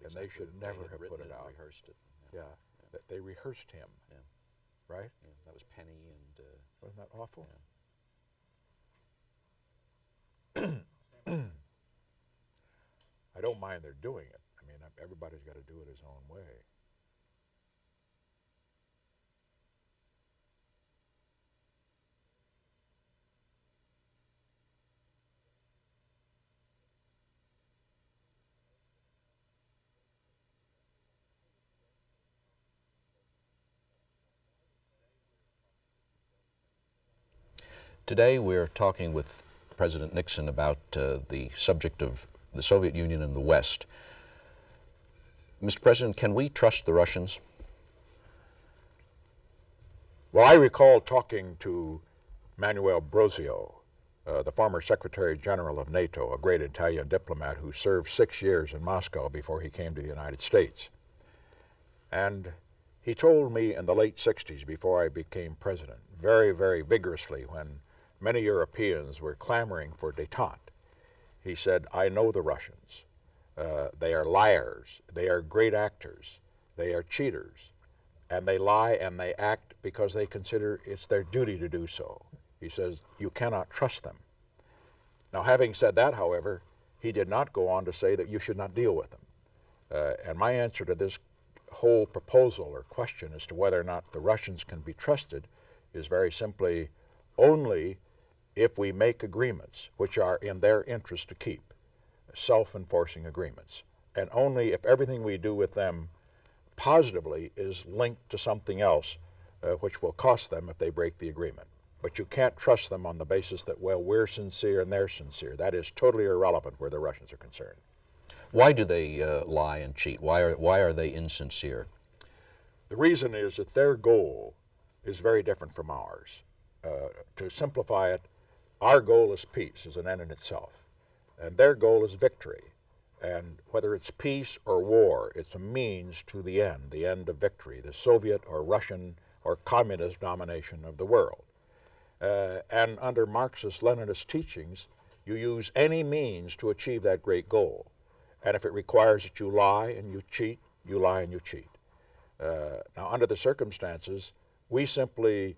and they should never have put it out. Rehearsed it. Yeah, they rehearsed him, right? Yeah, that was Penny and... Wasn't that awful? Yeah. I don't mind they're doing it. I mean, everybody's got to do it his own way. Today we're talking with President Nixon about the subject of the Soviet Union and the West. Mr. President, can we trust the Russians? Well, I recall talking to Manuel Brosio, the former Secretary General of NATO, a great Italian diplomat who served 6 years in Moscow before he came to the United States. And he told me in the late 60s, before I became president, very, very vigorously when many Europeans were clamoring for detente, he said, I know the Russians. They are liars. They are great actors. They are cheaters. And they lie and they act because they consider it's their duty to do so. He says, you cannot trust them. Now, having said that, however, he did not go on to say that you should not deal with them. And my answer to this whole proposal or question as to whether or not the Russians can be trusted is very simply only if we make agreements which are in their interest to keep, self-enforcing agreements, and only if everything we do with them positively is linked to something else which will cost them if they break the agreement. But you can't trust them on the basis that, well, we're sincere and they're sincere. That is totally irrelevant where the Russians are concerned. Why do they lie and cheat? Why are they insincere? The reason is that their goal is very different from ours. To simplify it, our goal is peace, is an end in itself, and their goal is victory. And whether it's peace or war, it's a means to the end of victory, the Soviet or Russian or communist domination of the world. And under Marxist-Leninist teachings, you use any means to achieve that great goal. And if it requires that you lie and you cheat, you lie and you cheat. Now, under the circumstances, we simply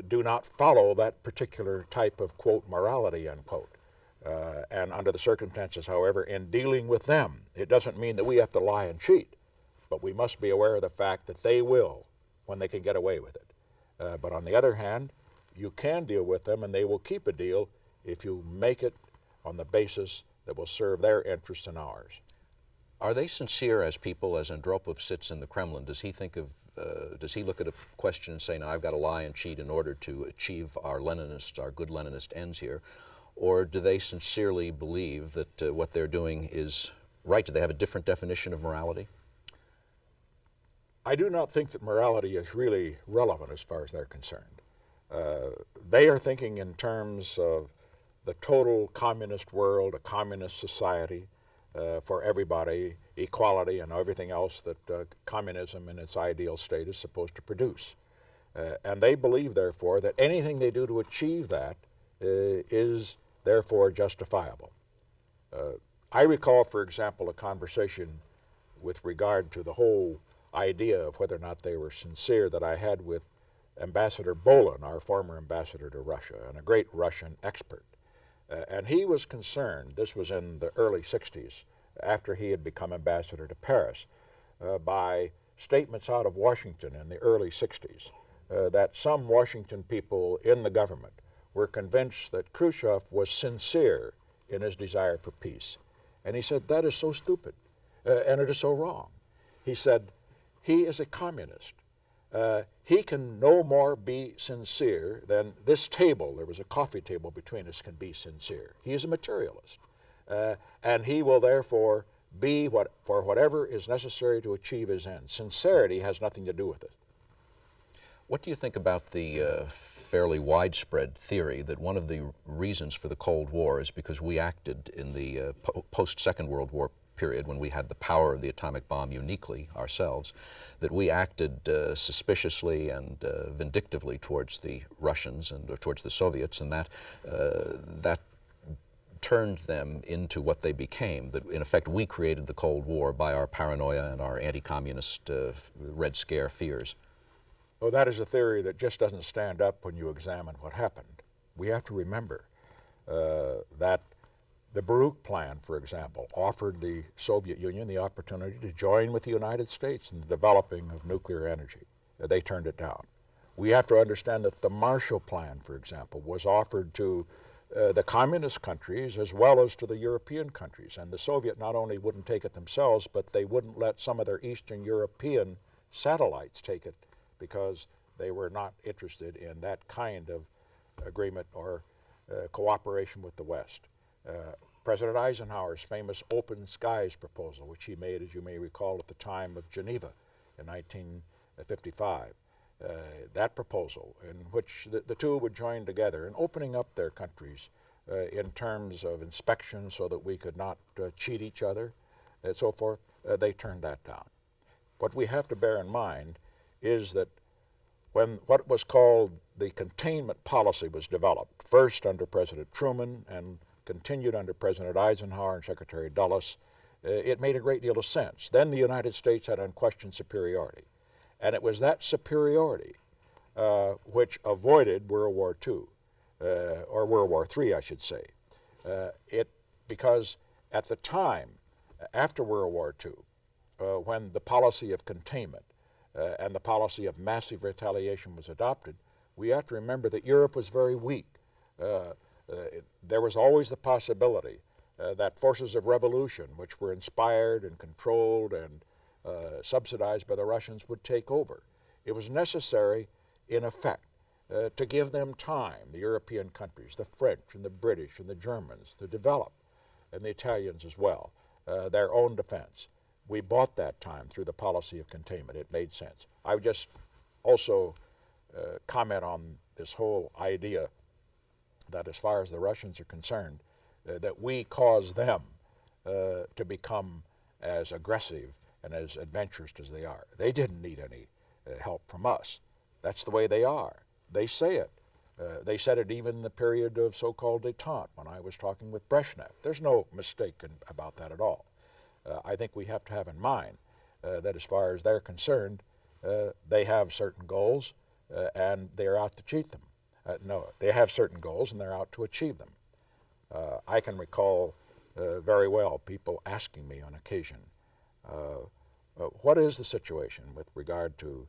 do not follow that particular type of, quote, morality, unquote. And under the circumstances, however, in dealing with them, it doesn't mean that we have to lie and cheat, but we must be aware of the fact that they will when they can get away with it. But on the other hand, you can deal with them and they will keep a deal if you make it on the basis that will serve their interests and ours. Are they sincere as people, as Andropov sits in the Kremlin? Does he think of, does he look at a question and say, now I've got to lie and cheat in order to achieve our Leninists, our good Leninist ends here? Or do they sincerely believe that what they're doing is right? Do they have a different definition of morality? I do not think that morality is really relevant as far as they're concerned. They are thinking in terms of the total communist world, a communist society, for everybody, equality and everything else that communism in its ideal state is supposed to produce. And they believe, therefore, that anything they do to achieve that is therefore justifiable. I recall, for example, a conversation with regard to the whole idea of whether or not they were sincere that I had with Ambassador Bolin, our former ambassador to Russia, and a great Russian expert. And he was concerned, this was in the early 60s, after he had become ambassador to Paris, by statements out of Washington in the early 60s, that some Washington people in the government were convinced that Khrushchev was sincere in his desire for peace. And he said, that is so stupid, and it is so wrong. He said, he is a communist. He can no more be sincere than this table, there was a coffee table between us, can be sincere. He is a materialist. And he will therefore be for whatever is necessary to achieve his ends. Sincerity has nothing to do with it. What do you think about the fairly widespread theory that one of the reasons for the Cold War is because we acted in the post-Second World War period, when we had the power of the atomic bomb uniquely ourselves, that we acted suspiciously and vindictively towards the Russians and towards the Soviets, and that turned them into what they became, that in effect we created the Cold War by our paranoia and our anti-communist Red Scare fears? Well, that is a theory that just doesn't stand up when you examine what happened. We have to remember that the Baruch Plan, for example, offered the Soviet Union the opportunity to join with the United States in the developing of nuclear energy. They turned it down. We have to understand that the Marshall Plan, for example, was offered to the communist countries as well as to the European countries. And the Soviet not only wouldn't take it themselves, but they wouldn't let some of their Eastern European satellites take it because they were not interested in that kind of agreement or cooperation with the West. President Eisenhower's famous Open Skies proposal, which he made, as you may recall, at the time of Geneva in 1955, that proposal in which the two would join together in opening up their countries in terms of inspection so that we could not cheat each other and so forth, they turned that down. What we have to bear in mind is that when what was called the containment policy was developed, first under President Truman and continued under President Eisenhower and Secretary Dulles, it made a great deal of sense. Then the United States had unquestioned superiority. And it was that superiority which avoided World War II, or World War III, I should say. Because at the time, after World War II, when the policy of containment and the policy of massive retaliation was adopted, we have to remember that Europe was very weak. There was always the possibility that forces of revolution, which were inspired and controlled and subsidized by the Russians, would take over. It was necessary, in effect, to give them time, the European countries, the French and the British and the Germans, to develop, and the Italians as well, their own defense. We bought that time through the policy of containment. It made sense. I would just also comment on this whole idea that as far as the Russians are concerned, that we caused them to become as aggressive and as adventurous as they are. They didn't need any help from us. That's the way they are. They say it. They said it even in the period of so-called detente when I was talking with Brezhnev. There's no mistake about that at all. I think we have to have in mind that as far as they're concerned, they have certain goals and they're out to cheat them. No, they have certain goals and they're out to achieve them. I can recall very well people asking me on occasion, what is the situation with regard to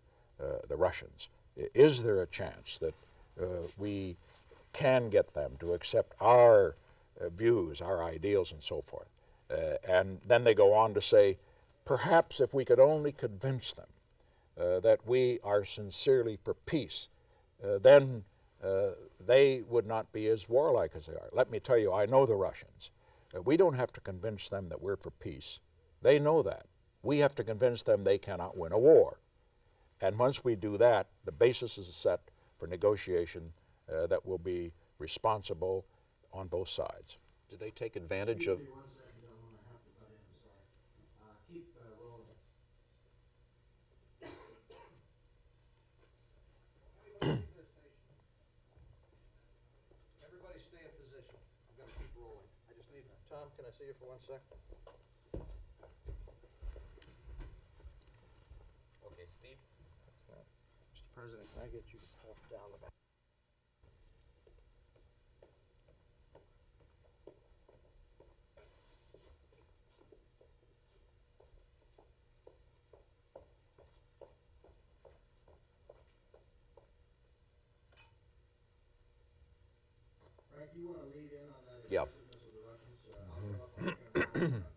the Russians? Is there a chance that we can get them to accept our views, our ideals, and so forth? And then they go on to say, perhaps if we could only convince them that we are sincerely for peace, then they would not be as warlike as they are. Let me tell you, I know the Russians. We don't have to convince them that we're for peace. They know that. We have to convince them they cannot win a war. And once we do that, the basis is set for negotiation that will be responsible on both sides. Do they take advantage of... Everybody stay in position. I'm going to keep rolling. I just need... Tom, can I see you for 1 sec? Okay, Steve. Mr. President, can I get you to hold down the back? Frank, do you want to lead in on that Yeah. aggressiveness of the Russians?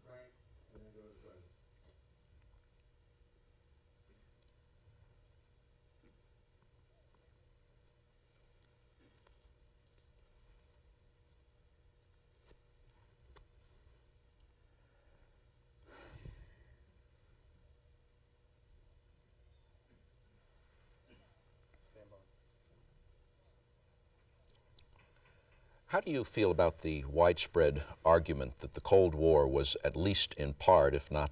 Frank, and then go to the President. How do you feel about the widespread argument that the Cold War was at least in part, if not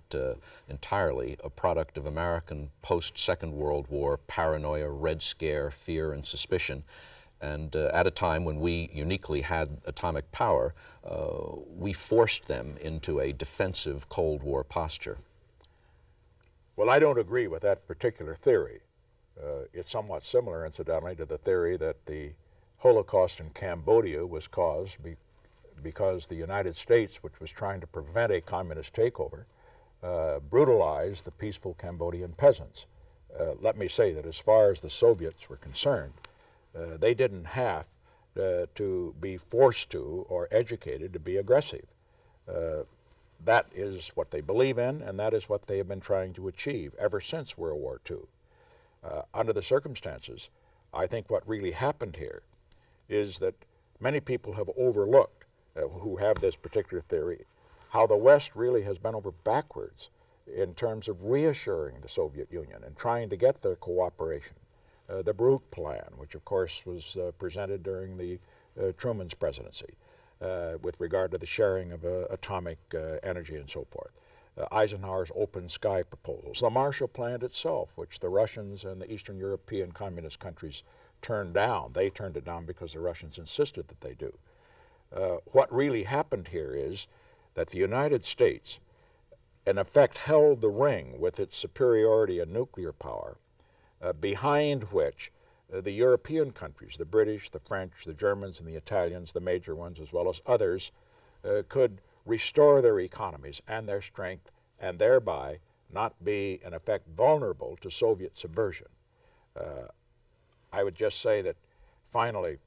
entirely, a product of American post-Second World War paranoia, Red Scare, fear, and suspicion, And at a time when we uniquely had atomic power, we forced them into a defensive Cold War posture. Well, I don't agree with that particular theory. It's somewhat similar, incidentally, to the theory that the Holocaust in Cambodia was caused because the United States, which was trying to prevent a communist takeover, brutalized the peaceful Cambodian peasants. Let me say that as far as the Soviets were concerned, they didn't have to be forced to or educated to be aggressive. That is what they believe in, and that is what they have been trying to achieve ever since World War II. Under the circumstances, I think what really happened here is that many people have overlooked, who have this particular theory, how the West really has bent over backwards in terms of reassuring the Soviet Union and trying to get their cooperation. The Brugge Plan, which of course was presented during the Truman's presidency with regard to the sharing of atomic energy and so forth. Eisenhower's open sky proposals. The Marshall Plan itself, which the Russians and the Eastern European communist countries turned down. They turned it down because the Russians insisted that they do. What really happened here is that the United States, in effect, held the ring with its superiority in nuclear power, behind which the European countries, the British, the French, the Germans, and the Italians, the major ones, as well as others, could restore their economies and their strength, and thereby not be, in effect, vulnerable to Soviet subversion. I would just say that, finally,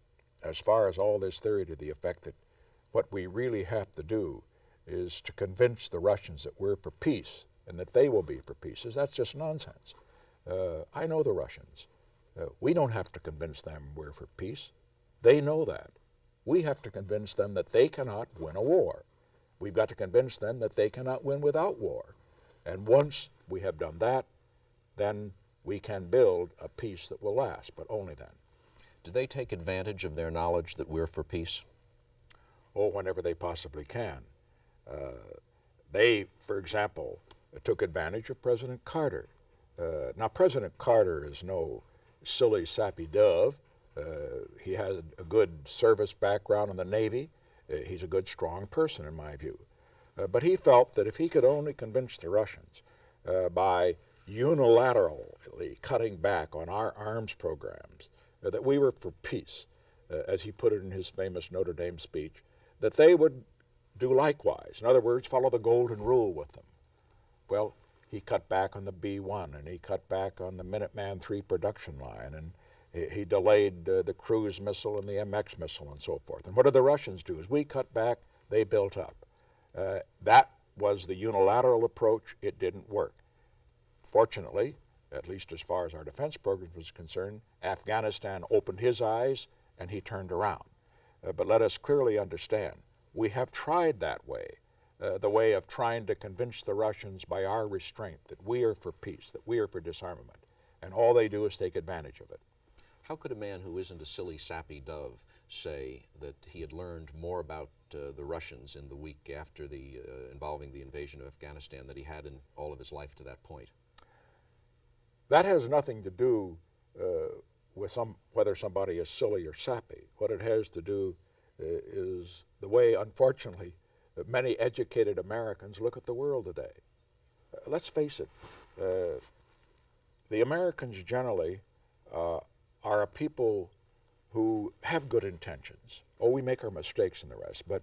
as far as all this theory to the effect that what we really have to do is to convince the Russians that we're for peace and that they will be for peace, that's just nonsense. I know the Russians. We don't have to convince them we're for peace. They know that. We have to convince them that they cannot win a war. We've got to convince them that they cannot win without war. And once we have done that, then we can build a peace that will last, but only then. Do they take advantage of their knowledge that we're for peace? Oh, whenever they possibly can. They, for example, took advantage of President Carter. Now, President Carter is no silly, sappy dove. He has a good service background in the Navy. He's a good, strong person, in my view. But he felt that if he could only convince the Russians by unilaterally cutting back on our arms programs, that we were for peace, as he put it in his famous Notre Dame speech, that they would do likewise. In other words, follow the golden rule with them. Well, he cut back on the B-1, and he cut back on the Minuteman III production line, and he delayed the cruise missile and the MX missile and so forth. And what did the Russians do? As we cut back, they built up. That was the unilateral approach. It didn't work. Fortunately, at least as far as our defense program was concerned, Afghanistan opened his eyes and he turned around. But let us clearly understand, we have tried that way, the way of trying to convince the Russians by our restraint that we are for peace, that we are for disarmament, and all they do is take advantage of it. How could a man who isn't a silly, sappy dove say that he had learned more about the Russians in the week after involving the invasion of Afghanistan that he had in all of his life to that point? That has nothing to do with whether somebody is silly or sappy. What it has to do is the way, unfortunately, that many educated Americans look at the world today. Let's face it, the Americans generally are a people who have good intentions. Oh, we make our mistakes and the rest, but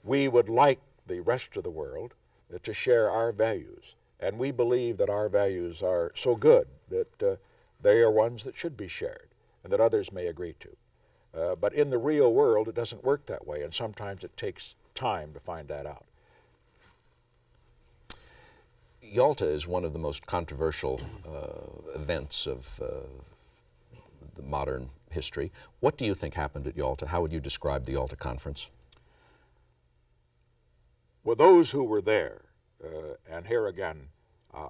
we would like the rest of the world to share our values. And we believe that our values are so good that they are ones that should be shared and that others may agree to. But in the real world, it doesn't work that way, and sometimes it takes time to find that out. Yalta is one of the most controversial events of the modern history. What do you think happened at Yalta? How would you describe the Yalta Conference? Well, those who were there, and here again,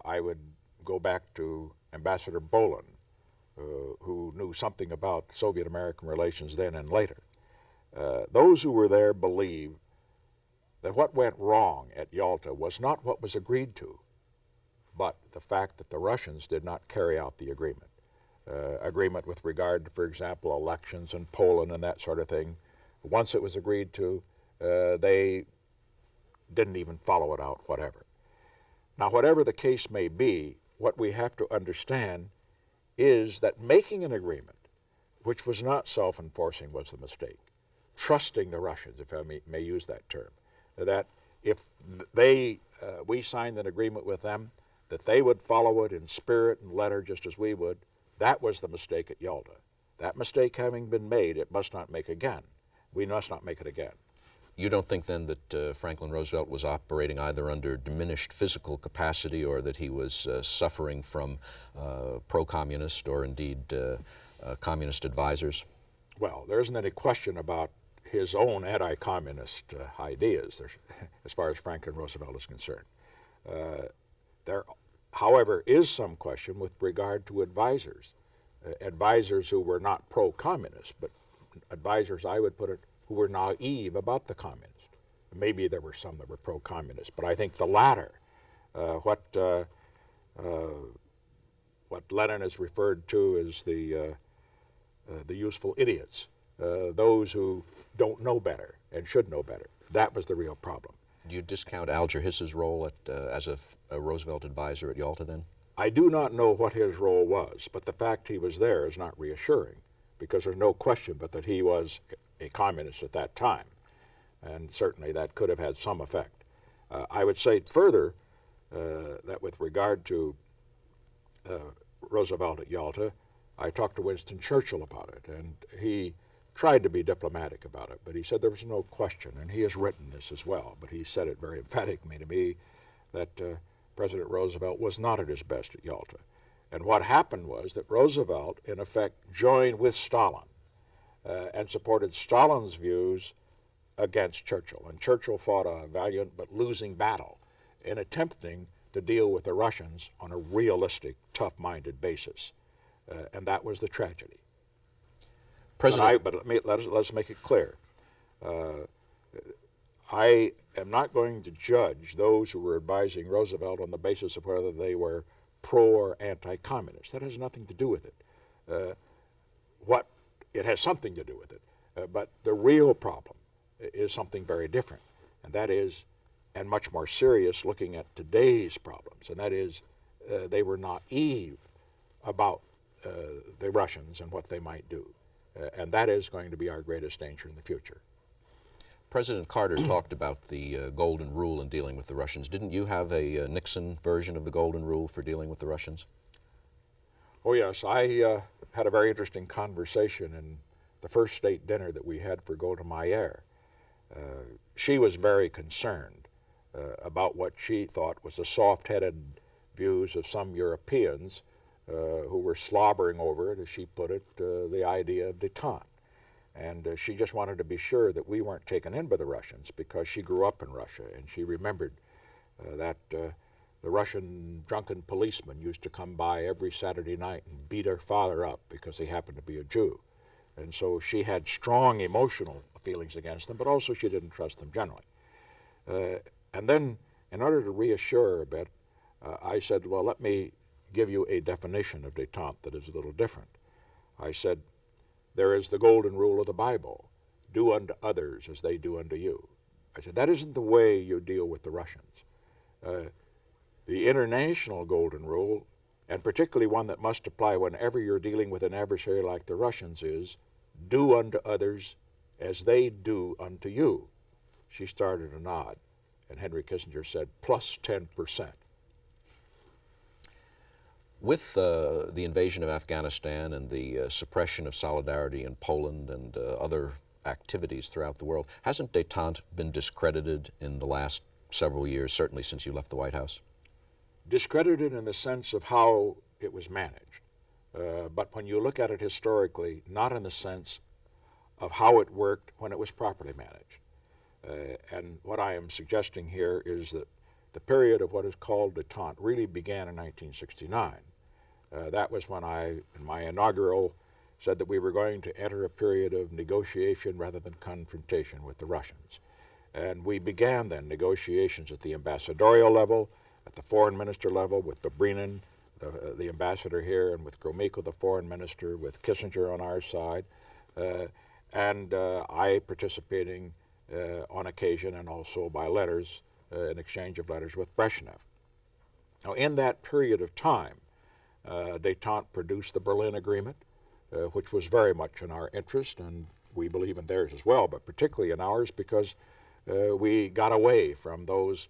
I would go back to Ambassador Bolin, who knew something about Soviet-American relations then and later. Those who were there believe that what went wrong at Yalta was not what was agreed to, but the fact that the Russians did not carry out the agreement. agreement with regard to, for example, elections in Poland and that sort of thing. Once it was agreed to, they didn't even follow it out, whatever. Now, whatever the case may be, what we have to understand is that making an agreement, which was not self-enforcing, was the mistake. Trusting the Russians, if I may use that term, that if we signed an agreement with them, that they would follow it in spirit and letter just as we would. That was the mistake at Yalta. That mistake having been made, it must not make again. We must not make it again. You don't think then that Franklin Roosevelt was operating either under diminished physical capacity or that he was suffering from pro-communist or indeed communist advisors? Well, there isn't any question about his own anti-communist ideas as far as Franklin Roosevelt is concerned. There, however, is some question with regard to advisors. Advisors who were not pro-communist, but advisors, I would put it, who were naive about the communists. Maybe there were some that were pro-communist, but I think the latter, what Lenin has referred to as the useful idiots, those who don't know better and should know better. That was the real problem. Do you discount Alger Hiss's role as a Roosevelt advisor at Yalta then? I do not know what his role was, but the fact he was there is not reassuring, because there's no question but that he was a communist at that time, and certainly that could have had some effect. I would say further that with regard to Roosevelt at Yalta, I talked to Winston Churchill about it, and he tried to be diplomatic about it, but he said there was no question, and he has written this as well, but he said it very emphatically to me that President Roosevelt was not at his best at Yalta. And what happened was that Roosevelt, in effect, joined with Stalin and supported Stalin's views against Churchill. And Churchill fought a valiant but losing battle in attempting to deal with the Russians on a realistic, tough-minded basis. And that was the tragedy. But let's make it clear. I am not going to judge those who were advising Roosevelt on the basis of whether they were pro or anti-communist. That has nothing to do with it. It has something to do with it, but the real problem is something very different, and that is, and much more serious, looking at today's problems, and that is they were naive about the Russians and what they might do, and that is going to be our greatest danger in the future. President Carter talked about the Golden Rule in dealing with the Russians. Didn't you have a Nixon version of the Golden Rule for dealing with the Russians? Oh, yes. I had a very interesting conversation in the first state dinner that we had for Golda Meir. She was very concerned about what she thought was the soft-headed views of some Europeans who were slobbering over it, as she put it, the idea of detente. And she just wanted to be sure that we weren't taken in by the Russians, because she grew up in Russia, and she remembered that the Russian drunken policeman used to come by every Saturday night and beat her father up because he happened to be a Jew. And so she had strong emotional feelings against them, but also she didn't trust them generally. And then, in order to reassure her a bit, I said, well, let me give you a definition of detente that is a little different. I said, there is the golden rule of the Bible, do unto others as they do unto you. I said, that isn't the way you deal with the Russians. The international golden rule, and particularly one that must apply whenever you're dealing with an adversary like the Russians, is do unto others as they do unto you. She started to nod, and Henry Kissinger said, plus 10%. With the invasion of Afghanistan and the suppression of solidarity in Poland and other activities throughout the world, hasn't detente been discredited in the last several years, certainly since you left the White House? Discredited in the sense of how it was managed. But when you look at it historically, not in the sense of how it worked when it was properly managed. And what I am suggesting here is that the period of what is called detente really began in 1969. That was when I, in my inaugural, said that we were going to enter a period of negotiation rather than confrontation with the Russians. And we began then negotiations at the ambassadorial level, at the foreign minister level, with Dobrynin, the ambassador here, and with Gromyko, the foreign minister, with Kissinger on our side, and I participating on occasion and also by letters, an exchange of letters with Brezhnev. Now, in that period of time, detente produced the Berlin Agreement, which was very much in our interest, and we believe in theirs as well, but particularly in ours because we got away from those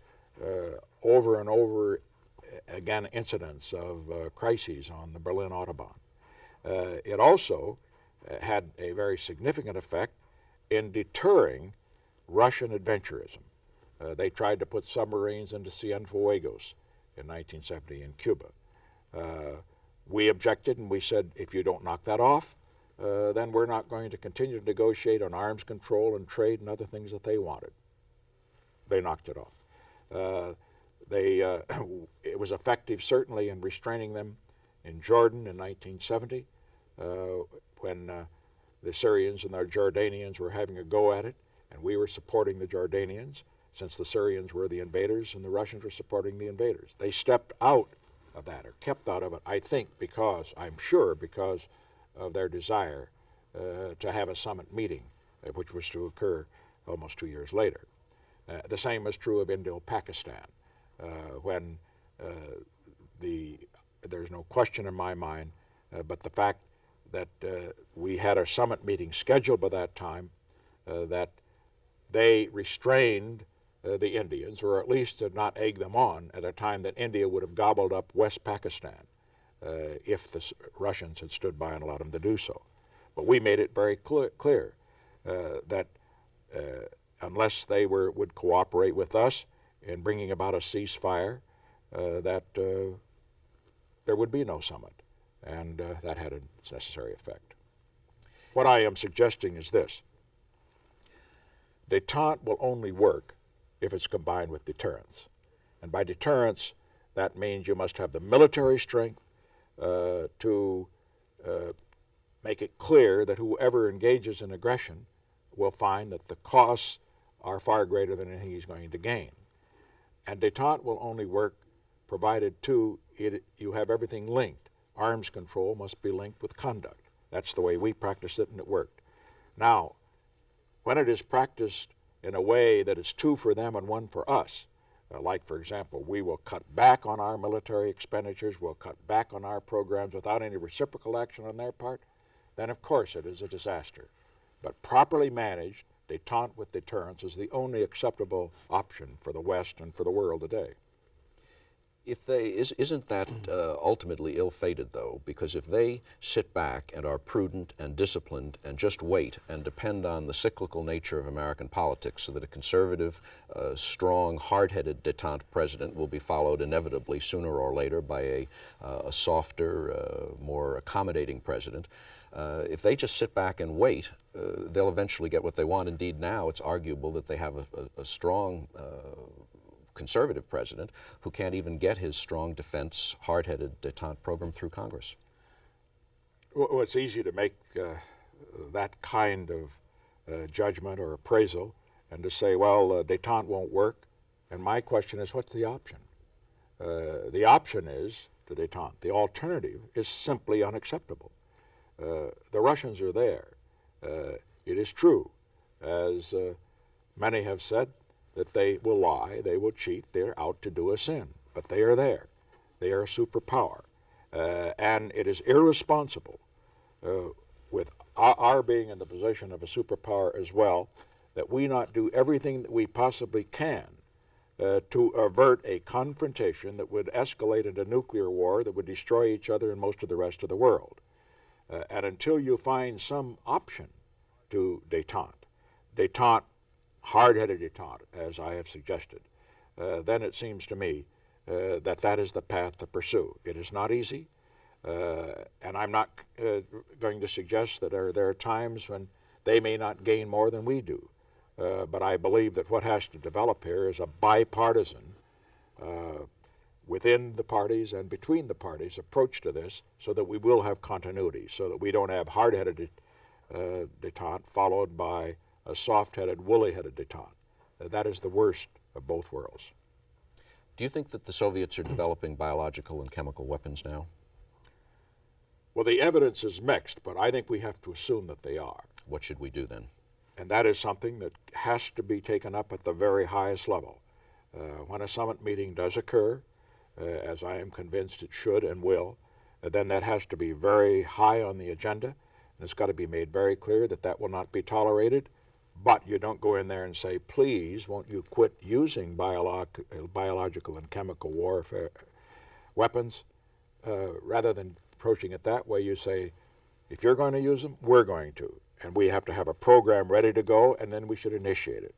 over and over again incidents of crises on the Berlin Autobahn. It also had a very significant effect in deterring Russian adventurism. They tried to put submarines into Cienfuegos in 1970 in Cuba. We objected and we said, if you don't knock that off, then we're not going to continue to negotiate on arms control and trade and other things that they wanted. They knocked it off. It was effective certainly in restraining them in Jordan in 1970 when the Syrians and the Jordanians were having a go at it, and we were supporting the Jordanians since the Syrians were the invaders and the Russians were supporting the invaders. They stepped out of that, or kept out of it, I think I'm sure because of their desire to have a summit meeting, which was to occur almost 2 years later. The same is true of Indo-Pakistan, when there's no question in my mind, but the fact that we had a summit meeting scheduled by that time, that they restrained the Indians, or at least did not egg them on at a time that India would have gobbled up West Pakistan if the Russians had stood by and allowed them to do so. But we made it very clear that unless they would cooperate with us in bringing about a ceasefire, that there would be no summit, and that had its necessary effect. What I am suggesting is this: detente will only work if it's combined with deterrence. And by deterrence, that means you must have the military strength to make it clear that whoever engages in aggression will find that the costs are far greater than anything he's going to gain. And detente will only work provided, too, you have everything linked. Arms control must be linked with conduct. That's the way we practiced it, and it worked. Now, when it is practiced in a way that is two for them and one for us, like, for example, we will cut back on our military expenditures, we'll cut back on our programs without any reciprocal action on their part, then of course it is a disaster. But properly managed, detente with deterrence is the only acceptable option for the West and for the world today. Isn't that ultimately ill-fated, though? Because if they sit back and are prudent and disciplined and just wait and depend on the cyclical nature of American politics, so that a conservative, strong, hard-headed detente president will be followed inevitably sooner or later by a softer, more accommodating president, if they just sit back and wait, they'll eventually get what they want. Indeed, now it's arguable that they have a strong conservative president who can't even get his strong defense, hard-headed detente program through Congress. Well, it's easy to make that kind of judgment or appraisal and to say, well, detente won't work. And my question is, what's the option? The option is to detente. The alternative is simply unacceptable. The Russians are there. It is true, as many have said, that they will lie, they will cheat, they're out to do us in. But they are there. They are a superpower. And it is irresponsible, with our being in the position of a superpower as well, that we not do everything that we possibly can to avert a confrontation that would escalate into nuclear war, that would destroy each other and most of the rest of the world. And until you find some option to detente, hard-headed detente, as I have suggested, then it seems to me that is the path to pursue. It is not easy, and I'm not going to suggest that there are times when they may not gain more than we do, but I believe that what has to develop here is a bipartisan, within the parties and between the parties, approach to this, so that we will have continuity, so that we don't have hard-headed detente followed by a soft-headed, woolly-headed detente. That is the worst of both worlds. Do you think that the Soviets are developing biological and chemical weapons now? Well, the evidence is mixed, but I think we have to assume that they are. What should we do then? And that is something that has to be taken up at the very highest level. When a summit meeting does occur, as I am convinced it should and will, then that has to be very high on the agenda, and it's got to be made very clear that that will not be tolerated. But you don't go in there and say, please, won't you quit using biological and chemical warfare weapons? Rather than approaching it that way, you say, if you're going to use them, we're going to. And we have to have a program ready to go, and then we should initiate it.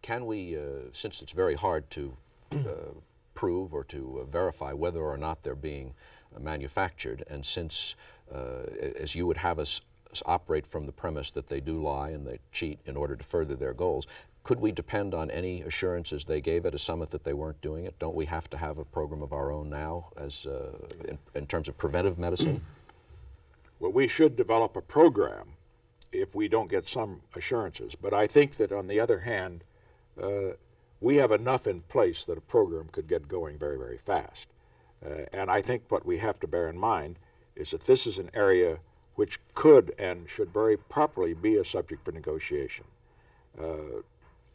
Can we, since it's very hard to prove or to verify whether or not they're being manufactured, and since, as you would have us operate from the premise that they do lie and they cheat in order to further their goals, could we depend on any assurances they gave at a summit that they weren't doing it? Don't we have to have a program of our own now as in terms of preventive medicine? Well, we should develop a program if we don't get some assurances. But I think that on the other hand, we have enough in place that a program could get going very, very fast. And I think what we have to bear in mind is that this is an area which could and should very properly be a subject for negotiation.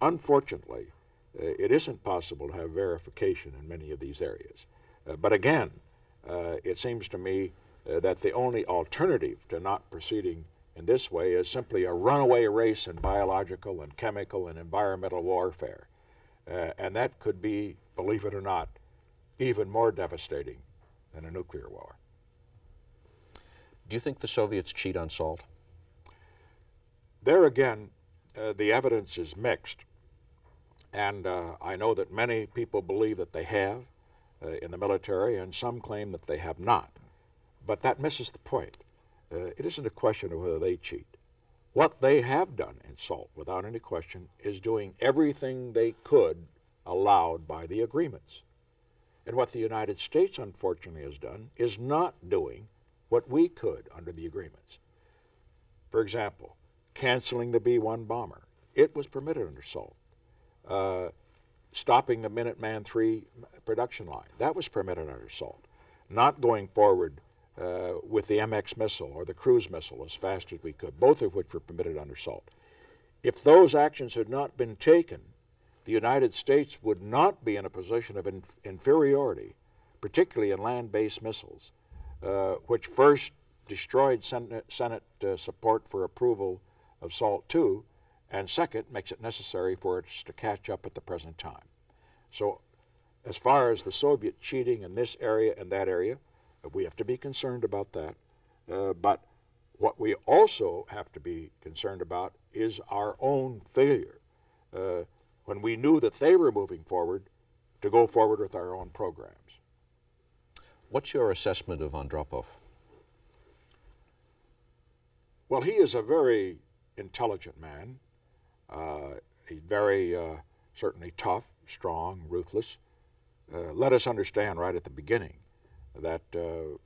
Unfortunately, it isn't possible to have verification in many of these areas. But again, it seems to me that the only alternative to not proceeding in this way is simply a runaway race in biological and chemical and environmental warfare. And that could be, believe it or not, even more devastating than a nuclear war. Do you think the Soviets cheat on salt? There again, the evidence is mixed. And I know that many people believe that they have in the military, and some claim that they have not. But that misses the point. It isn't a question of whether they cheat. What they have done in salt, without any question, is doing everything they could allowed by the agreements. And what the United States, unfortunately, has done is not doing what we could under the agreements. For example, canceling the B-1 bomber. It was permitted under SALT. Stopping the Minuteman III production line. That was permitted under SALT. Not going forward with the MX missile or the cruise missile as fast as we could, both of which were permitted under SALT. If those actions had not been taken, the United States would not be in a position of inferiority, particularly in land-based missiles, which first destroyed Senate support for approval of SALT II, and second, makes it necessary for us to catch up at the present time. So as far as the Soviet cheating in this area and that area, we have to be concerned about that. But what we also have to be concerned about is our own failure, when we knew that they were moving forward, to go forward with our own programs. What's your assessment of Andropov? Well, he is a very intelligent man. He's very certainly tough, strong, ruthless. Let us understand right at the beginning that I heard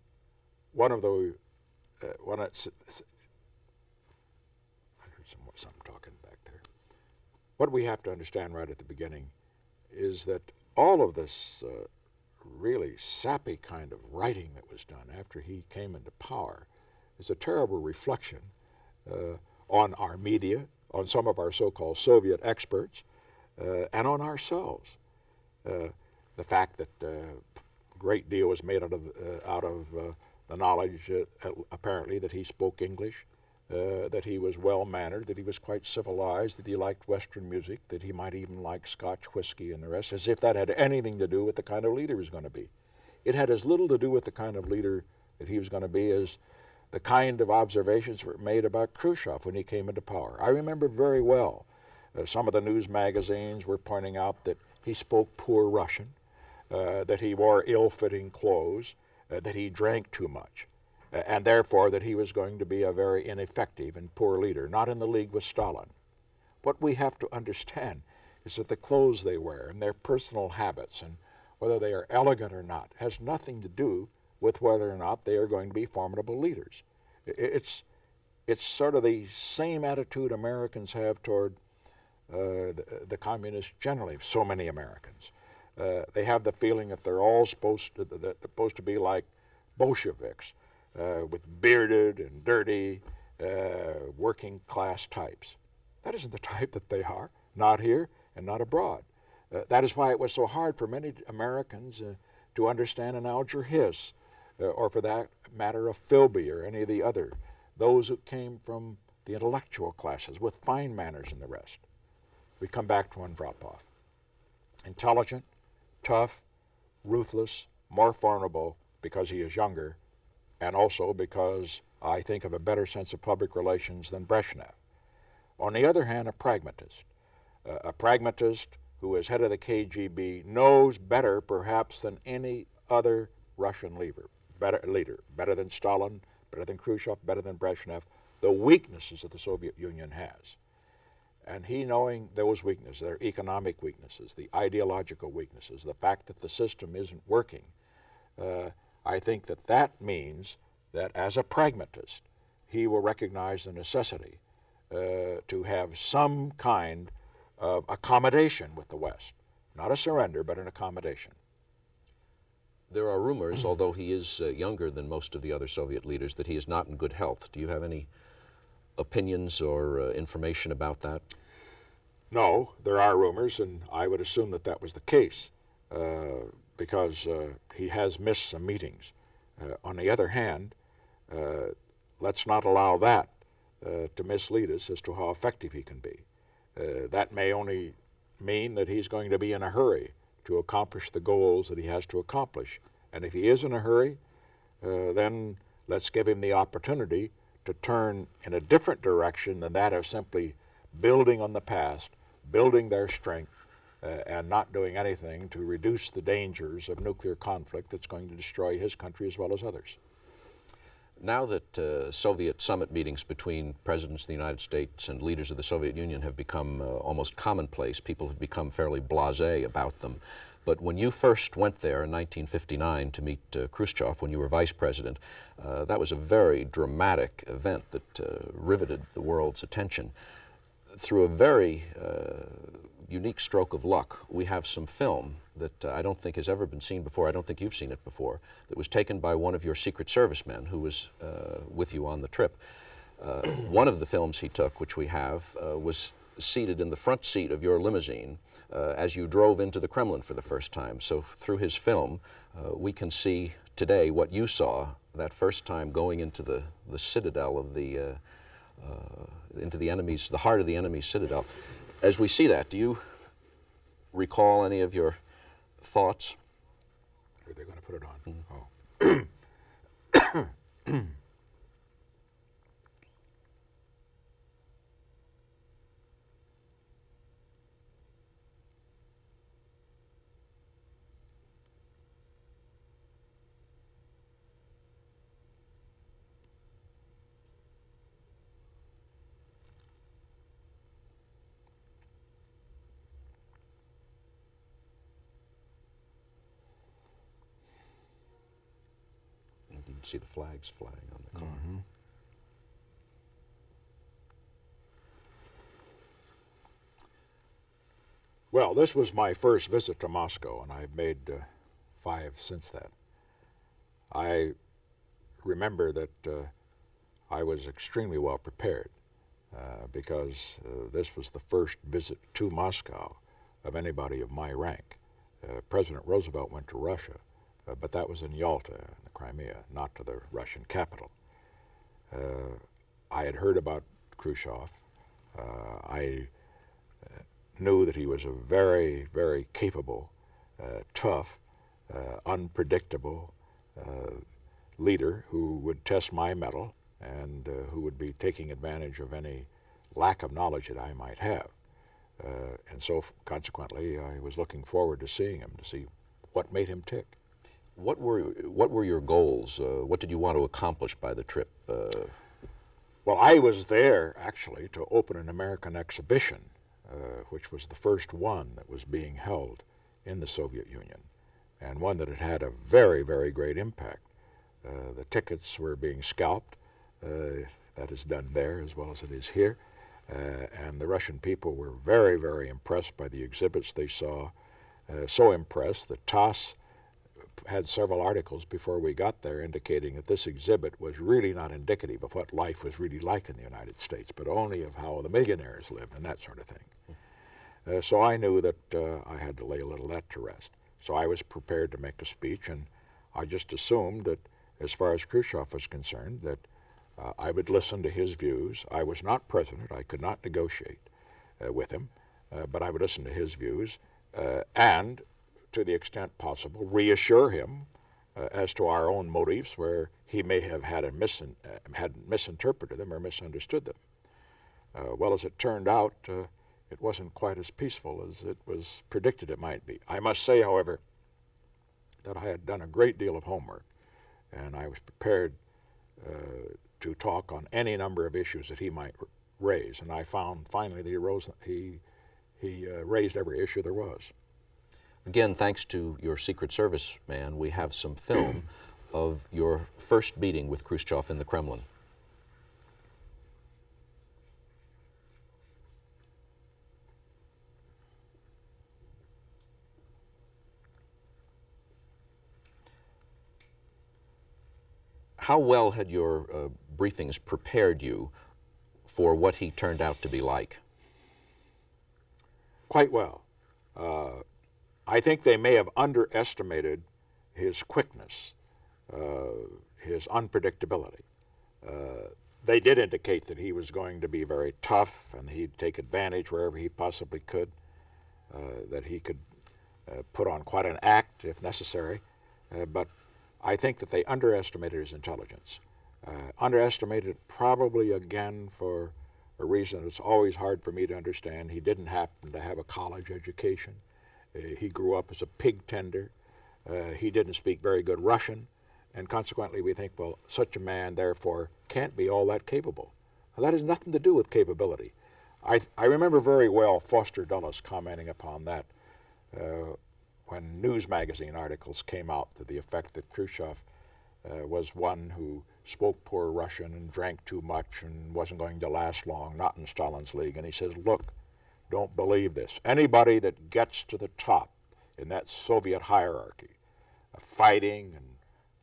something talking back there. What we have to understand right at the beginning is that all of this really sappy kind of writing that was done after he came into power is a terrible reflection on our media, on some of our so-called Soviet experts, and on ourselves. The fact that a great deal was made out of the knowledge, apparently, that he spoke English, that he was well-mannered, that he was quite civilized, that he liked Western music, that he might even like Scotch whiskey and the rest, as if that had anything to do with the kind of leader he was going to be. It had as little to do with the kind of leader that he was going to be as the kind of observations were made about Khrushchev when he came into power. I remember very well some of the news magazines were pointing out that he spoke poor Russian, that he wore ill-fitting clothes, that he drank too much, and therefore that he was going to be a very ineffective and poor leader, not in the league with Stalin. What we have to understand is that the clothes they wear and their personal habits and whether they are elegant or not has nothing to do with whether or not they are going to be formidable leaders. It's sort of the same attitude Americans have toward the communists generally, so many Americans. They have the feeling that they're all supposed to be like Bolsheviks, with bearded and dirty working class types. That isn't the type that they are, not here and not abroad. That is why it was so hard for many Americans to understand an Alger Hiss, or for that matter a Philby or any of the other, those who came from the intellectual classes with fine manners and the rest. We come back to Andropov. Intelligent, tough, ruthless, more formidable because he is younger, and also because I think of a better sense of public relations than Brezhnev. On the other hand, a pragmatist who is head of the KGB, knows better perhaps than any other Russian leader, better than Stalin, better than Khrushchev, better than Brezhnev, the weaknesses that the Soviet Union has. And he, knowing those weaknesses, their economic weaknesses, the ideological weaknesses, the fact that the system isn't working, I think that means that as a pragmatist, he will recognize the necessity to have some kind of accommodation with the West. Not a surrender, but an accommodation. There are rumors, although he is younger than most of the other Soviet leaders, that he is not in good health. Do you have any opinions or information about that? No, there are rumors, and I would assume that was the case, because he has missed some meetings. On the other hand, let's not allow that to mislead us as to how effective he can be. That may only mean that he's going to be in a hurry to accomplish the goals that he has to accomplish. And if he is in a hurry, then let's give him the opportunity to turn in a different direction than that of simply building on the past, building their strength, and not doing anything to reduce the dangers of nuclear conflict that's going to destroy his country as well as others. Now that Soviet summit meetings between presidents of the United States and leaders of the Soviet Union have become almost commonplace, people have become fairly blasé about them. But when you first went there in 1959 to meet Khrushchev when you were vice president, that was a very dramatic event that riveted the world's attention. Through a very unique stroke of luck, we have some film that I don't think has ever been seen before. I don't think you've seen it before. That was taken by one of your Secret Service men who was with you on the trip. One of the films he took, which we have, was seated in the front seat of your limousine as you drove into the Kremlin for the first time. So through his film, we can see today what you saw that first time going into the citadel of the into the heart of the enemy's citadel. As we see that, do you recall any of your thoughts? Are they going to put it on? Oh. You can see the flags flying on the car. Mm-hmm. Well, this was my first visit to Moscow, and I've made 5 since that. I remember that I was extremely well prepared because this was the first visit to Moscow of anybody of my rank. President Roosevelt went to Russia, but that was in Yalta, in the Crimea, not to the Russian capital. I had heard about Khrushchev. I knew that he was a very, very capable, tough, unpredictable leader who would test my mettle and who would be taking advantage of any lack of knowledge that I might have. And so consequently, I was looking forward to seeing him, to see what made him tick. What were your goals? What did you want to accomplish by the trip? Well, I was there actually to open an American exhibition, which was the first one that was being held in the Soviet Union, and one that had had a very, very great impact. The tickets were being scalped. That is done there as well as it is here. And the Russian people were very, very impressed by the exhibits they saw. so impressed that TASS had several articles before we got there indicating that this exhibit was really not indicative of what life was really like in the United States, but only of how the millionaires lived and that sort of thing. So I knew that I had to lay a little of that to rest. So I was prepared to make a speech, and I just assumed that as far as Khrushchev was concerned, that I would listen to his views. I was not president. I could not negotiate with him, but I would listen to his views and, to the extent possible, reassure him as to our own motives where he may have had misinterpreted them or misunderstood them. Well, as it turned out, it wasn't quite as peaceful as it was predicted it might be. I must say, however, that I had done a great deal of homework, and I was prepared to talk on any number of issues that he might raise, and I found finally that he raised every issue there was. Again, thanks to your Secret Service man, we have some film of your first meeting with Khrushchev in the Kremlin. How well had your briefings prepared you for what he turned out to be like? Quite well. I think they may have underestimated his quickness, his unpredictability. They did indicate that he was going to be very tough and he'd take advantage wherever he possibly could, that he could put on quite an act if necessary, but I think that they underestimated his intelligence. Underestimated probably again for a reason that's always hard for me to understand. He didn't happen to have a college education. He grew up as a pig tender. He didn't speak very good Russian, and consequently we think, well, such a man therefore can't be all that capable. Well, that has nothing to do with capability. I remember very well Foster Dulles commenting upon that when news magazine articles came out to the effect that Khrushchev was one who spoke poor Russian and drank too much and wasn't going to last long, not in Stalin's league. And he says, look, don't believe this. Anybody that gets to the top in that Soviet hierarchy, fighting and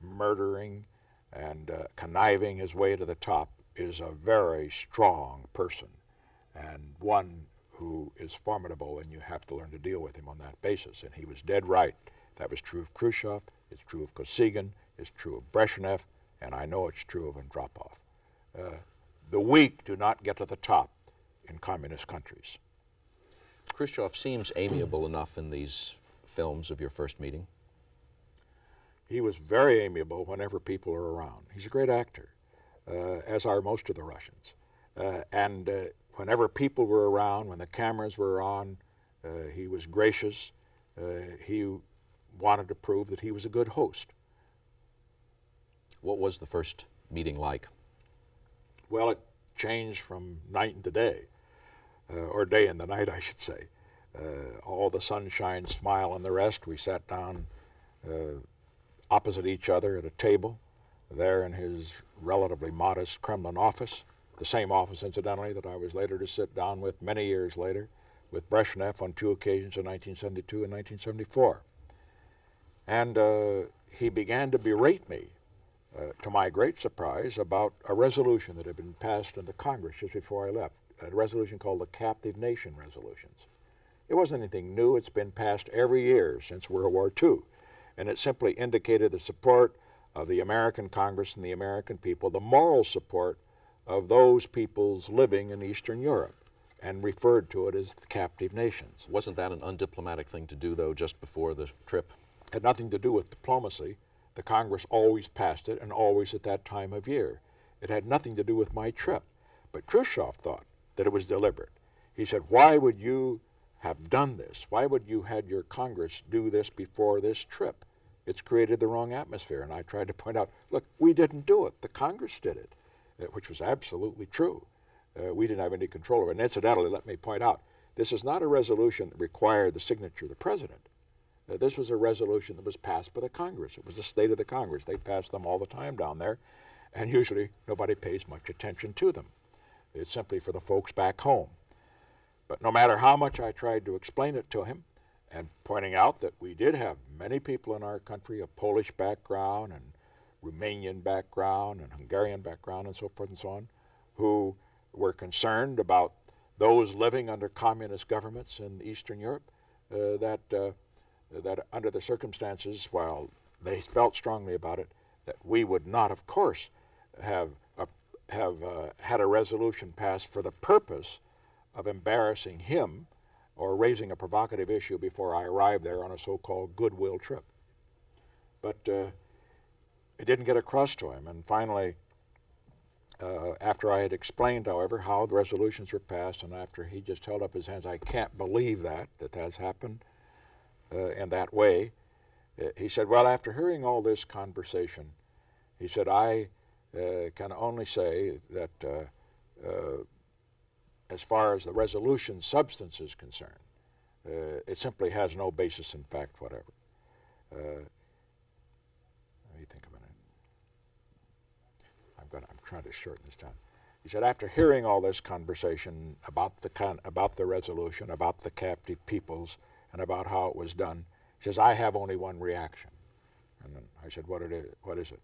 murdering and conniving his way to the top, is a very strong person and one who is formidable, and you have to learn to deal with him on that basis. And he was dead right. That was true of Khrushchev, it's true of Kosygin, it's true of Brezhnev, and I know it's true of Andropov. The weak do not get to the top in communist countries. Khrushchev seems amiable enough in these films of your first meeting. He was very amiable whenever people are around. He's a great actor, as are most of the Russians. And whenever people were around, when the cameras were on, he was gracious. He wanted to prove that he was a good host. What was the first meeting like? Well, it changed from night into day, or day and the night, I should say. All the sunshine, smile, and the rest. We sat down opposite each other at a table there in his relatively modest Kremlin office, the same office, incidentally, that I was later to sit down with many years later with Brezhnev on two occasions in 1972 and 1974. And he began to berate me, to my great surprise, about a resolution that had been passed in the Congress just before I left, a resolution called the Captive Nation Resolutions. It wasn't anything new. It's been passed every year since World War II. And it simply indicated the support of the American Congress and the American people, the moral support of those peoples living in Eastern Europe, and referred to it as the captive nations. Wasn't that an undiplomatic thing to do, though, just before the trip? It had nothing to do with diplomacy. The Congress always passed it, and always at that time of year. It had nothing to do with my trip. But Khrushchev thought that it was deliberate. He said, why would you have done this? Why would you had your Congress do this before this trip? It's created the wrong atmosphere. And I tried to point out, look, we didn't do it. The Congress did it, which was absolutely true. We didn't have any control over it. And incidentally, let me point out, this is not a resolution that required the signature of the president. This was a resolution that was passed by the Congress. It was the state of the Congress. They passed them all the time down there, and usually nobody pays much attention to them. It's simply for the folks back home. But no matter how much I tried to explain it to him, and pointing out that we did have many people in our country of Polish background and Romanian background and Hungarian background and so forth and so on, who were concerned about those living under communist governments in Eastern Europe, that under the circumstances, while they felt strongly about it, that we would not, of course, have had a resolution passed for the purpose of embarrassing him or raising a provocative issue before I arrived there on a so-called goodwill trip. But it didn't get across to him, and finally, after I had explained, however, how the resolutions were passed, and after he just held up his hands, I can't believe that has happened in that way. He said, well, after hearing all this conversation, he said, I can only say that as far as the resolution substance is concerned, it simply has no basis in fact whatever. Let me think a minute. I'm trying to shorten this down. He said, after hearing all this conversation about the resolution, about the captive peoples, and about how it was done, he says, I have only one reaction. And then I said, what is it?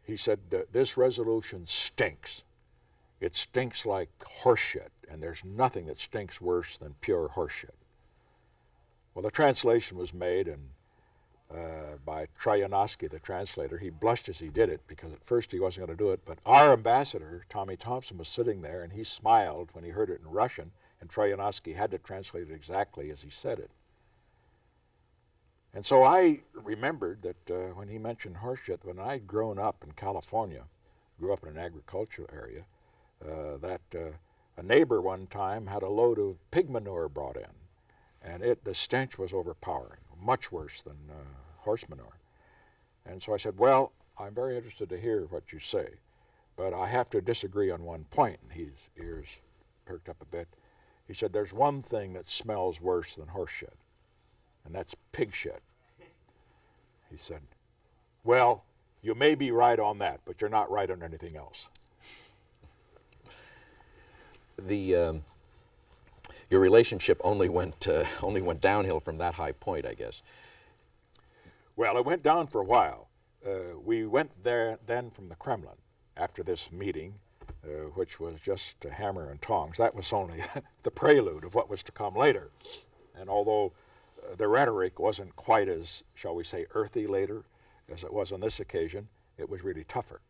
He said, this resolution stinks. It stinks like horseshit, and there's nothing that stinks worse than pure horseshit. Well, the translation was made, and by Trojanowski, the translator. He blushed as he did it because at first he wasn't going to do it, but our ambassador, Tommy Thompson, was sitting there, and he smiled when he heard it in Russian, and Trojanowski had to translate it exactly as he said it. And so I remembered that when he mentioned horseshit, when I'd grown up in California, grew up in an agricultural area, that a neighbor one time had a load of pig manure brought in, and the stench was overpowering, much worse than horse manure. And so I said, well, I'm very interested to hear what you say, but I have to disagree on one point. And his ears perked up a bit. He said, there's one thing that smells worse than horse shit, and that's pig shit. He said, well, you may be right on that, but you're not right on anything else. Your relationship only went downhill from that high point, I guess. Well, it went down for a while. We went there then from the Kremlin after this meeting, which was just a hammer and tongs. That was only the prelude of what was to come later. And although the rhetoric wasn't quite as, shall we say, earthy later as it was on this occasion, it was really tougher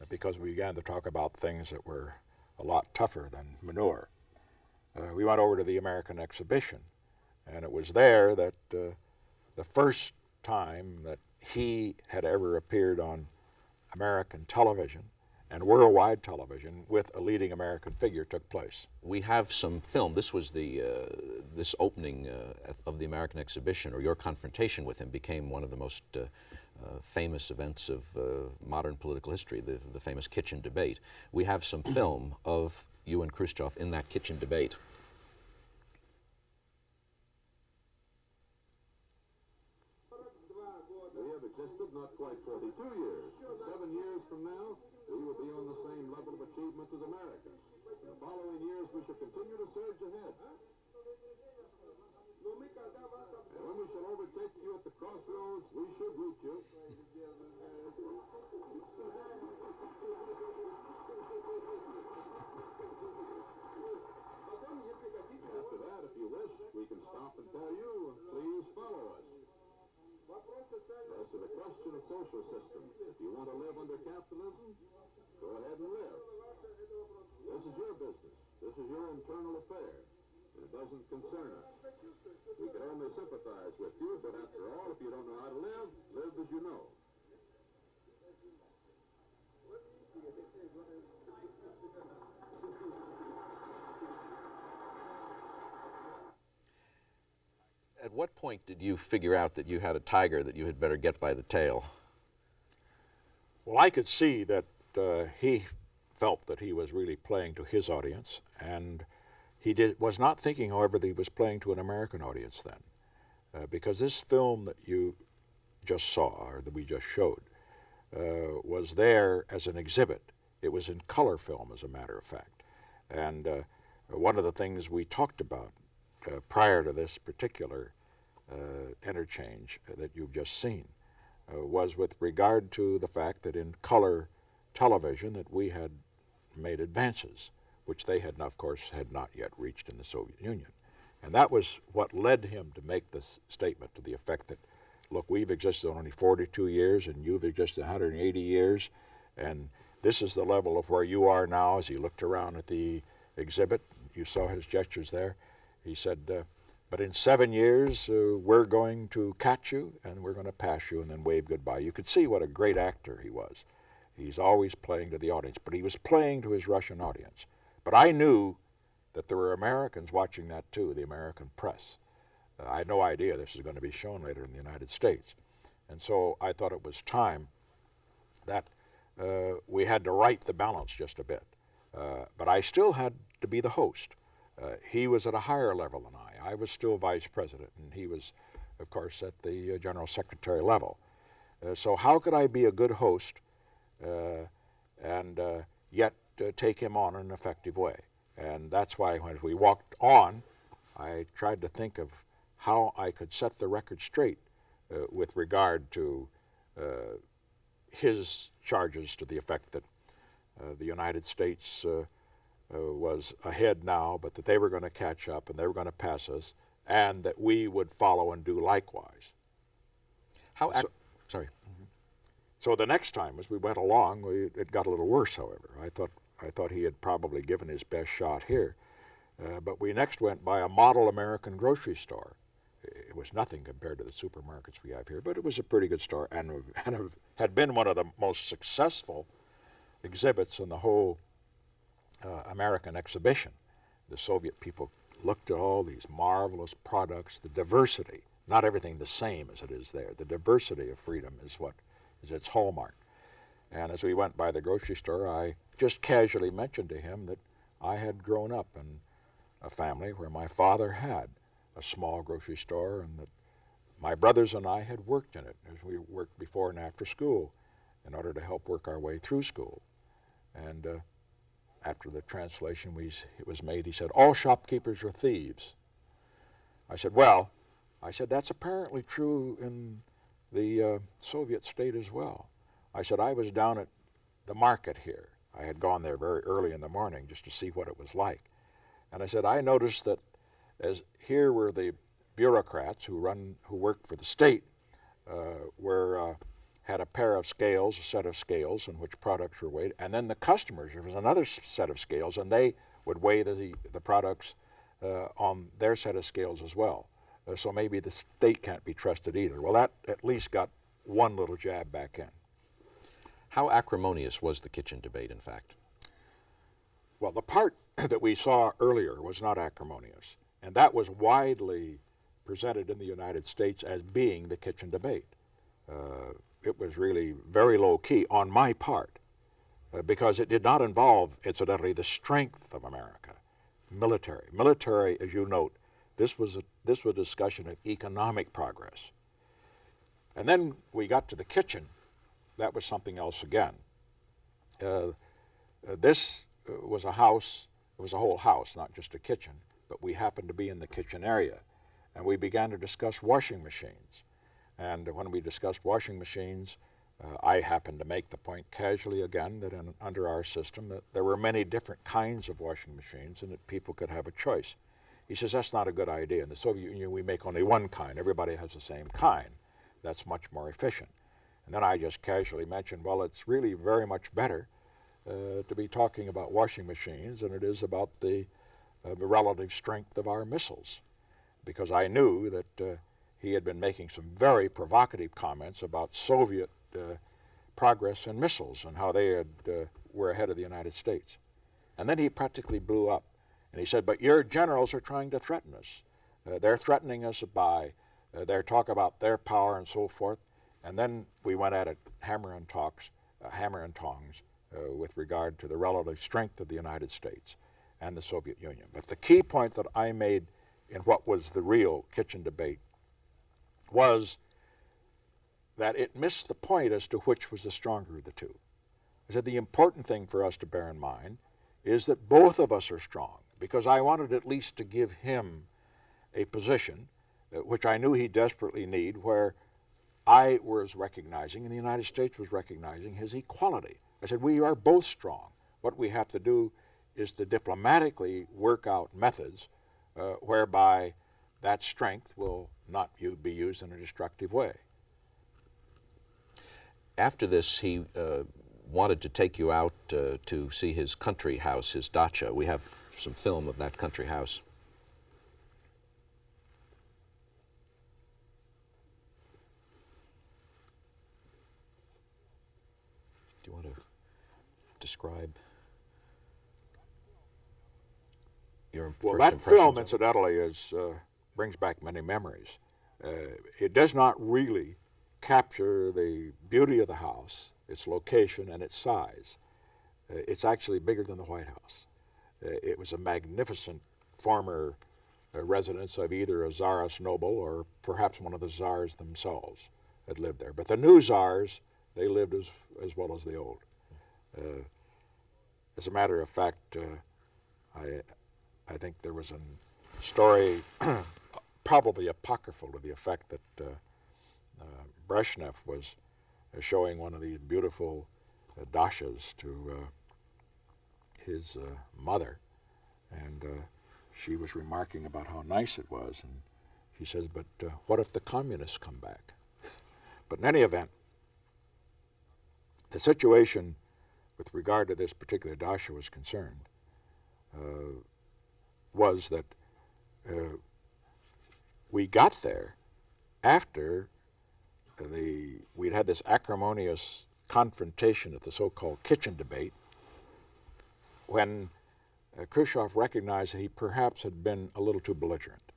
because we began to talk about things that were a lot tougher than manure. We went over to the American exhibition, and it was there that the first time that he had ever appeared on American television and worldwide television with a leading American figure took place. We have some film. This was this opening of the American exhibition, or your confrontation with him became one of the most famous events of modern political history, the famous kitchen debate. We have some film of you and Khrushchev in that kitchen debate. We have existed not quite 42 years. 7 years from now, we will be on the same level of achievement as America. In the following years, we shall continue to surge ahead. And when we shall overtake you at the crossroads, we should reach you. After that, if you wish, we can stop and tell you, please follow us. As to the question of social system, if you want to live under capitalism, go ahead and live. This is your business. This is your internal affair. It doesn't concern us. We can only sympathize with you, but after all, if you don't know how to live, live as you know. At what point did you figure out that you had a tiger that you had better get by the tail? Well, I could see that he felt that he was really playing to his audience, and he was not thinking, however, that he was playing to an American audience then, because this film that you just saw, or that we just showed, was there as an exhibit. It was in color film, as a matter of fact. And one of the things we talked about prior to this particular interchange that you've just seen was with regard to the fact that in color television that we had made advances, which they had, of course, had not yet reached in the Soviet Union. And that was what led him to make this statement to the effect that, look, we've existed only 42 years and you've existed 180 years, and this is the level of where you are now. As he looked around at the exhibit, you saw his gestures there. He said, but in 7 years, we're going to catch you and we're going to pass you and then wave goodbye. You could see what a great actor he was. He's always playing to the audience, but he was playing to his Russian audience. But I knew that there were Americans watching that too, the American press. I had no idea this was going to be shown later in the United States. And so I thought it was time that we had to right the balance just a bit. But I still had to be the host. He was at a higher level than I. I was still vice president, and he was, of course, at the general secretary level. So how could I be a good host and yet take him on in an effective way? And that's why when we walked on, I tried to think of how I could set the record straight with regard to his charges to the effect that the United States was ahead now, but that they were going to catch up and they were going to pass us, and that we would follow and do likewise. Sorry. So the next time, as we went along, it got a little worse, however. I thought he had probably given his best shot here. But we next went by a model American grocery store. It was nothing compared to the supermarkets we have here, but it was a pretty good store and had been one of the most successful exhibits in the whole American exhibition. The Soviet people looked at all these marvelous products, the diversity, not everything the same as it is there. The diversity of freedom is what is its hallmark. And as we went by the grocery store, I just casually mentioned to him that I had grown up in a family where my father had a small grocery store and that my brothers and I had worked in it as we worked before and after school in order to help work our way through school. And after the translation was made, he said, all shopkeepers are thieves. I said, well, that's apparently true in the Soviet state as well. I said, I was down at the market here. I had gone there very early in the morning just to see what it was like. And I said, I noticed that as here were the bureaucrats who worked for the state, had a pair of scales, a set of scales in which products were weighed, and then the customers, there was another set of scales, and they would weigh the products on their set of scales as well. So maybe the state can't be trusted either. Well, that at least got one little jab back in. How acrimonious was the kitchen debate, in fact? Well, the part that we saw earlier was not acrimonious, and that was widely presented in the United States as being the kitchen debate. It was really very low-key on my part because it did not involve, incidentally, the strength of America, military. Military, as you note, this was a discussion of economic progress. And then we got to the kitchen. That was something else again. This was a house, it was a whole house, not just a kitchen, but we happened to be in the kitchen area. And we began to discuss washing machines. And when we discussed washing machines, I happened to make the point casually again that under our system that there were many different kinds of washing machines and that people could have a choice. He says, that's not a good idea. In the Soviet Union, we make only one kind. Everybody has the same kind. That's much more efficient. And then I just casually mentioned, well, it's really very much better to be talking about washing machines than it is about the relative strength of our missiles. Because I knew that he had been making some very provocative comments about Soviet progress in missiles and how they were ahead of the United States. And then he practically blew up. And he said, but your generals are trying to threaten us. They're threatening us by their talk about their power and so forth. And then we went at it hammer and tongs with regard to the relative strength of the United States and the Soviet Union. But the key point that I made in what was the real kitchen debate was that it missed the point as to which was the stronger of the two. I said the important thing for us to bear in mind is that both of us are strong, because I wanted at least to give him a position which I knew he desperately needed, where I was recognizing, and the United States was recognizing, his equality. I said, we are both strong. What we have to do is to diplomatically work out methods whereby that strength will not be used in a destructive way. After this, he wanted to take you out to see his country house, his dacha. We have some film of that country house. Do you want to describe your first Well, that impressions film, of it? incidentally, brings back many memories. It does not really capture the beauty of the house, its location, and its size. It's actually bigger than the White House. It was a magnificent former residence of either a czarist noble or perhaps one of the czars themselves had lived there. But the new czars, they lived as well as the old. As a matter of fact, I think there was a story, probably apocryphal, to the effect that Brezhnev was showing one of these beautiful dachas to his mother, and she was remarking about how nice it was, and she says, but what if the communists come back? But in any event, the situation with regard to this particular dacha was concerned was that we got there after we'd had this acrimonious confrontation at the so-called kitchen debate, when Khrushchev recognized that he perhaps had been a little too belligerent,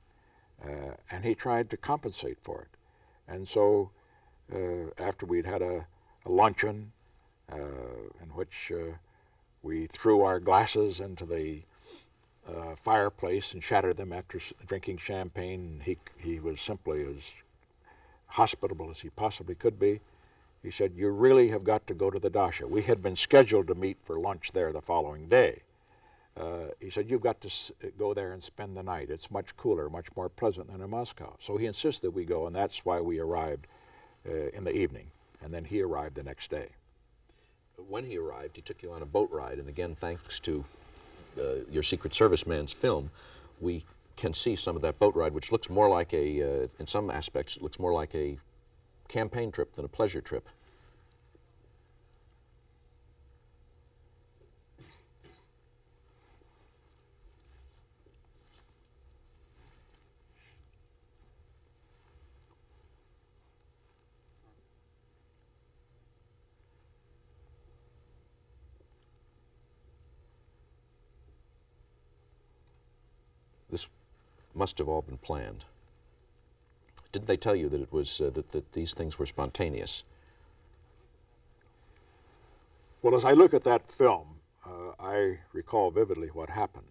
and he tried to compensate for it. And so after we'd had a luncheon in which we threw our glasses into the fireplace and shattered them after drinking champagne, and he was simply as hospitable as he possibly could be. He said, you really have got to go to the dacha. We had been scheduled to meet for lunch there the following day. He said, you've got to go there and spend the night. It's much cooler, much more pleasant than in Moscow. So he insisted we go, and that's why we arrived in the evening. And then he arrived the next day. When he arrived, he took you on a boat ride, and again, thanks to your Secret Service man's film, we can see some of that boat ride, which looks more like in some aspects, it looks more like a campaign trip than a pleasure trip. This must have all been planned. Didn't they tell you that it was that these things were spontaneous? Well, as I look at that film, I recall vividly what happened.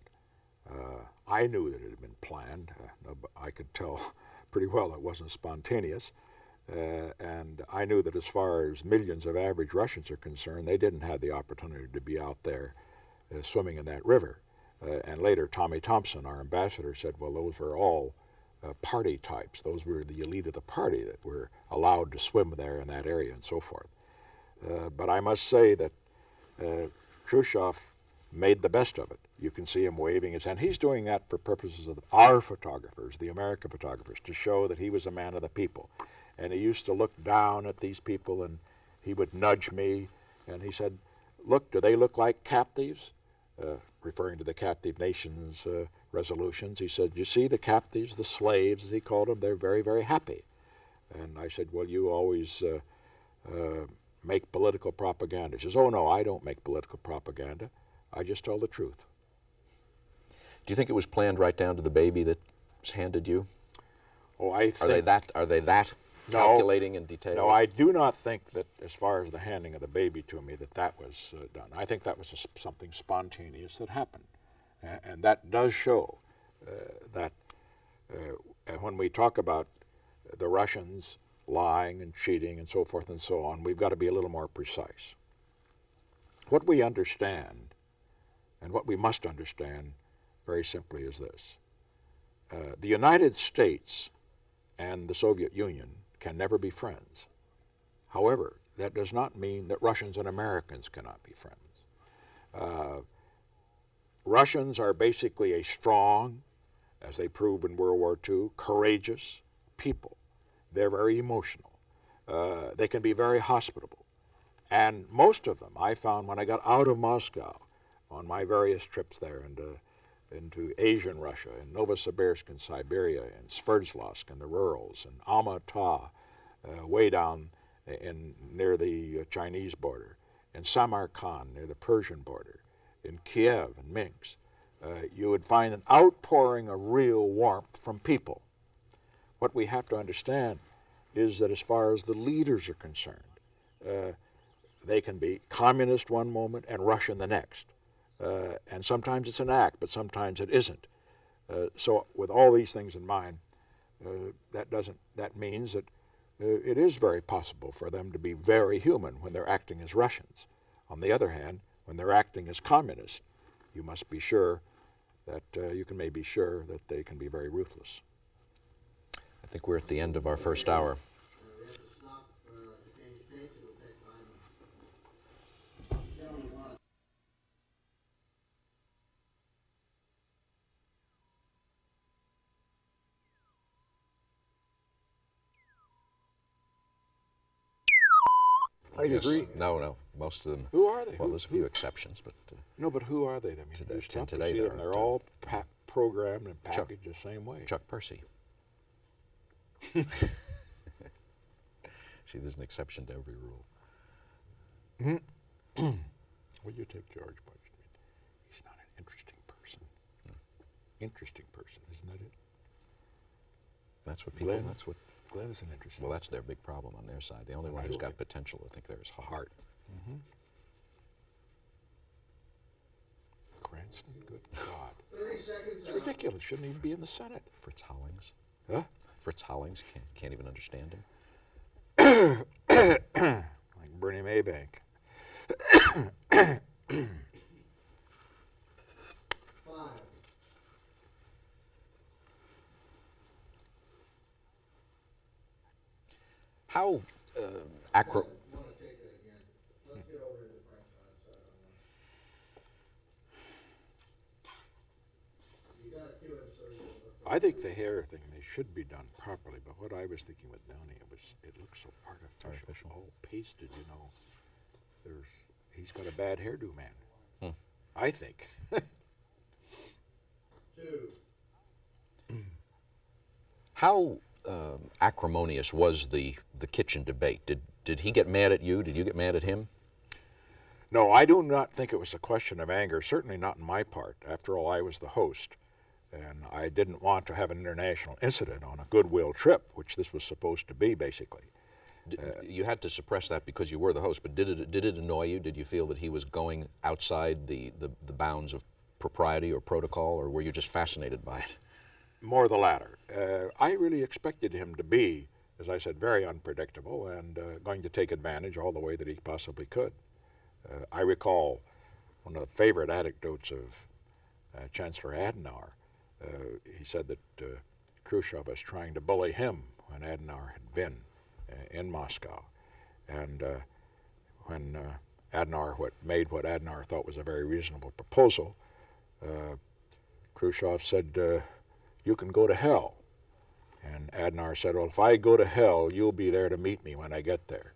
I knew that it had been planned. I could tell pretty well it wasn't spontaneous. And I knew that as far as millions of average Russians are concerned, they didn't have the opportunity to be out there swimming in that river. And later, Tommy Thompson, our ambassador, said, well, those were all party types. Those were the elite of the party that were allowed to swim there in that area and so forth. But I must say that Khrushchev made the best of it. You can see him waving his hand. He's doing that for purposes of our photographers, the American photographers, to show that he was a man of the people. And he used to look down at these people, and he would nudge me, and he said, look, do they look like captives? Referring to the Captive Nations resolutions. He said, you see the captives, the slaves, as he called them, they're very, very happy. And I said, well, you always make political propaganda. He says, oh, no, I don't make political propaganda. I just tell the truth. Do you think it was planned right down to the baby that's handed you? Oh, I think... Are they that calculating and detailed? No, I do not think that as far as the handing of the baby to me that was done. I think that was something spontaneous that happened. And that does show that when we talk about the Russians lying and cheating and so forth and so on, we've got to be a little more precise. What we understand, and what we must understand very simply, is this. The United States and the Soviet Union can never be friends. However, that does not mean that Russians and Americans cannot be friends. Russians are basically a strong, as they proved in World War II, courageous people. They're very emotional. They can be very hospitable. And most of them, I found when I got out of Moscow on my various trips there into Asian Russia, in Novosibirsk in Siberia, in Sverdlovsk in the Urals, and Almaty, way down near the Chinese border, in Samarkand near the Persian border, in Kiev and Minsk, you would find an outpouring of real warmth from people. What we have to understand is that as far as the leaders are concerned, they can be communist one moment and Russian the next. And sometimes it's an act, but sometimes it isn't. So with all these things in mind, that means that it is very possible for them to be very human when they're acting as Russians. On the other hand, when they're acting as communists, you must be sure that you can maybe sure that they can be very ruthless. I think we're at the end of our first hour. I agree. No, most of them. Who are they? Well, there's a few exceptions, but No, but who are they? I mean, Today- you stop to today see there them, they're aren't, all programmed and packaged the same way. Chuck Percy. See, there's an exception to every rule. Well, you take George Bush. I mean, he's not an interesting person. Interesting person, isn't that it? That's what people. Glenn? That's what. Glenn is an interesting. Well, that's their big problem on their side. The only one I who's don't got think- potential, I think, there is Hart. Cranston, good God. 30 seconds. It's ridiculous. Shouldn't even be in the Senate. Fritz Hollings. Huh? Fritz Hollings can't even understand him. Like Bernie Maybank. 5. How acro. I want to take that again. Let's get over to the French side. You got to kill him, sir. I think the hair thing, they should be done properly, but what I was thinking with Downey, it looks so artificial. All pasted, you know. He's got a bad hairdo, man. I think. 2. How acrimonious was the kitchen debate? Did he get mad at you? Did you get mad at him? No, I do not think it was a question of anger, certainly not on my part. After all, I was the host, and I didn't want to have an international incident on a goodwill trip, which this was supposed to be, basically. You had to suppress that because you were the host, but did it annoy you? Did you feel that he was going outside the bounds of propriety or protocol, or were you just fascinated by it? More the latter. I really expected him to be, as I said, very unpredictable and going to take advantage all the way that he possibly could. I recall one of the favorite anecdotes of Chancellor Adenauer. He said that Khrushchev was trying to bully him when Adenauer had been in Moscow. And when Adenauer made what Adenauer thought was a very reasonable proposal, Khrushchev said, you can go to hell. And Adenauer said, well, if I go to hell, you'll be there to meet me when I get there.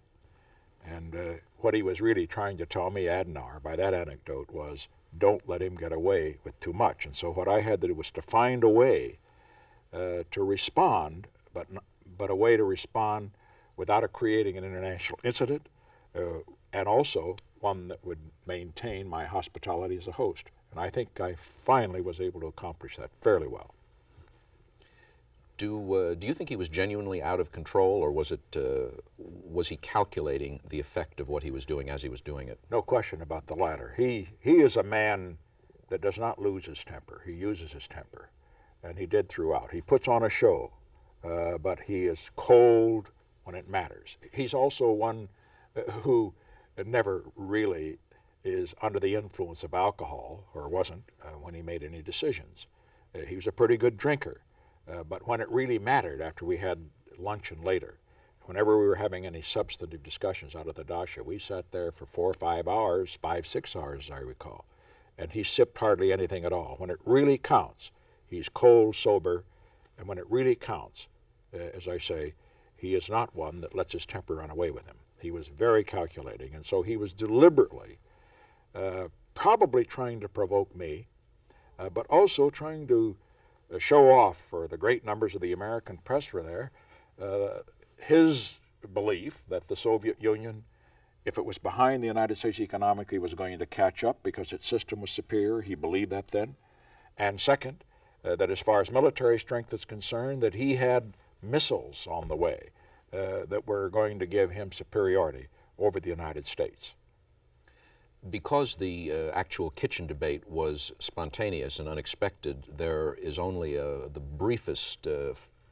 And what he was really trying to tell me, Adenauer, by that anecdote was, don't let him get away with too much. And so what I had to do was to find a way to respond, but a way to respond without creating an international incident, and also one that would maintain my hospitality as a host. And I think I finally was able to accomplish that fairly well. Do you think he was genuinely out of control, or was he calculating the effect of what he was doing as he was doing it? No question about the latter. He is a man that does not lose his temper. He uses his temper, and he did throughout. He puts on a show, but he is cold when it matters. He's also one who never really is under the influence of alcohol, or wasn't when he made any decisions. He was a pretty good drinker. But when it really mattered, after we had lunch and later, whenever we were having any substantive discussions out of the dacha, we sat there for 4 or 5 hours, 5, 6 hours, as I recall, and he sipped hardly anything at all. When it really counts, he's cold, sober, and when it really counts, as I say, he is not one that lets his temper run away with him. He was very calculating, and so he was deliberately probably trying to provoke me, but also trying to show off for the great numbers of the American press were there, his belief that the Soviet Union, if it was behind the United States economically, was going to catch up because its system was superior. He believed that then. And second, that as far as military strength is concerned, that he had missiles on the way that were going to give him superiority over the United States. Because the actual kitchen debate was spontaneous and unexpected, there is only the briefest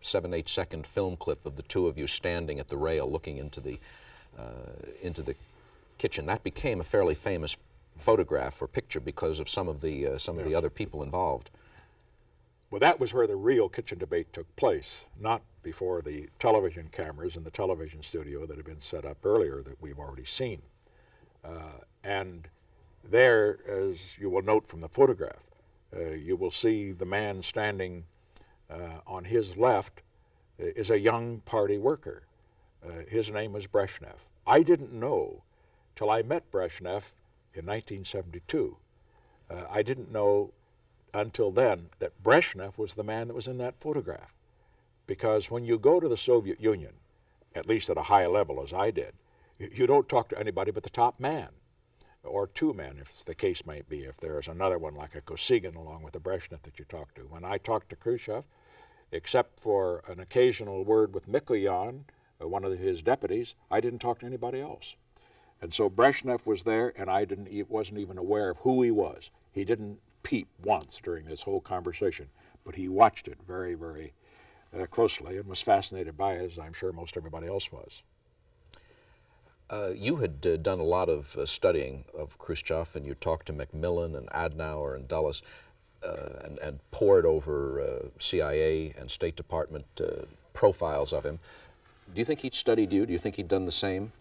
7-8 second film clip of the two of you standing at the rail looking into the kitchen. That became a fairly famous photograph or picture because of some of the other people involved. Well, that was where the real kitchen debate took place, not before the television cameras in the television studio that had been set up earlier that we've already seen. And there, as you will note from the photograph, you will see the man standing on his left is a young party worker. His name was Brezhnev. I didn't know till I met Brezhnev in 1972. I didn't know until then that Brezhnev was the man that was in that photograph. Because when you go to the Soviet Union, at least at a high level as I did, you don't talk to anybody but the top man, or two men, if the case might be, if there's another one like a Kosygin along with the Brezhnev that you talk to. When I talked to Khrushchev, except for an occasional word with Mikoyan, one of his deputies, I didn't talk to anybody else. And so Brezhnev was there, and I wasn't even aware of who he was. He didn't peep once during this whole conversation, but he watched it very, very closely and was fascinated by it, as I'm sure most everybody else was. You had done a lot of studying of Khrushchev, and you talked to Macmillan and Adenauer and Dulles, and pored over CIA and State Department profiles of him. Do you think he'd studied you? Do you think he'd done the same?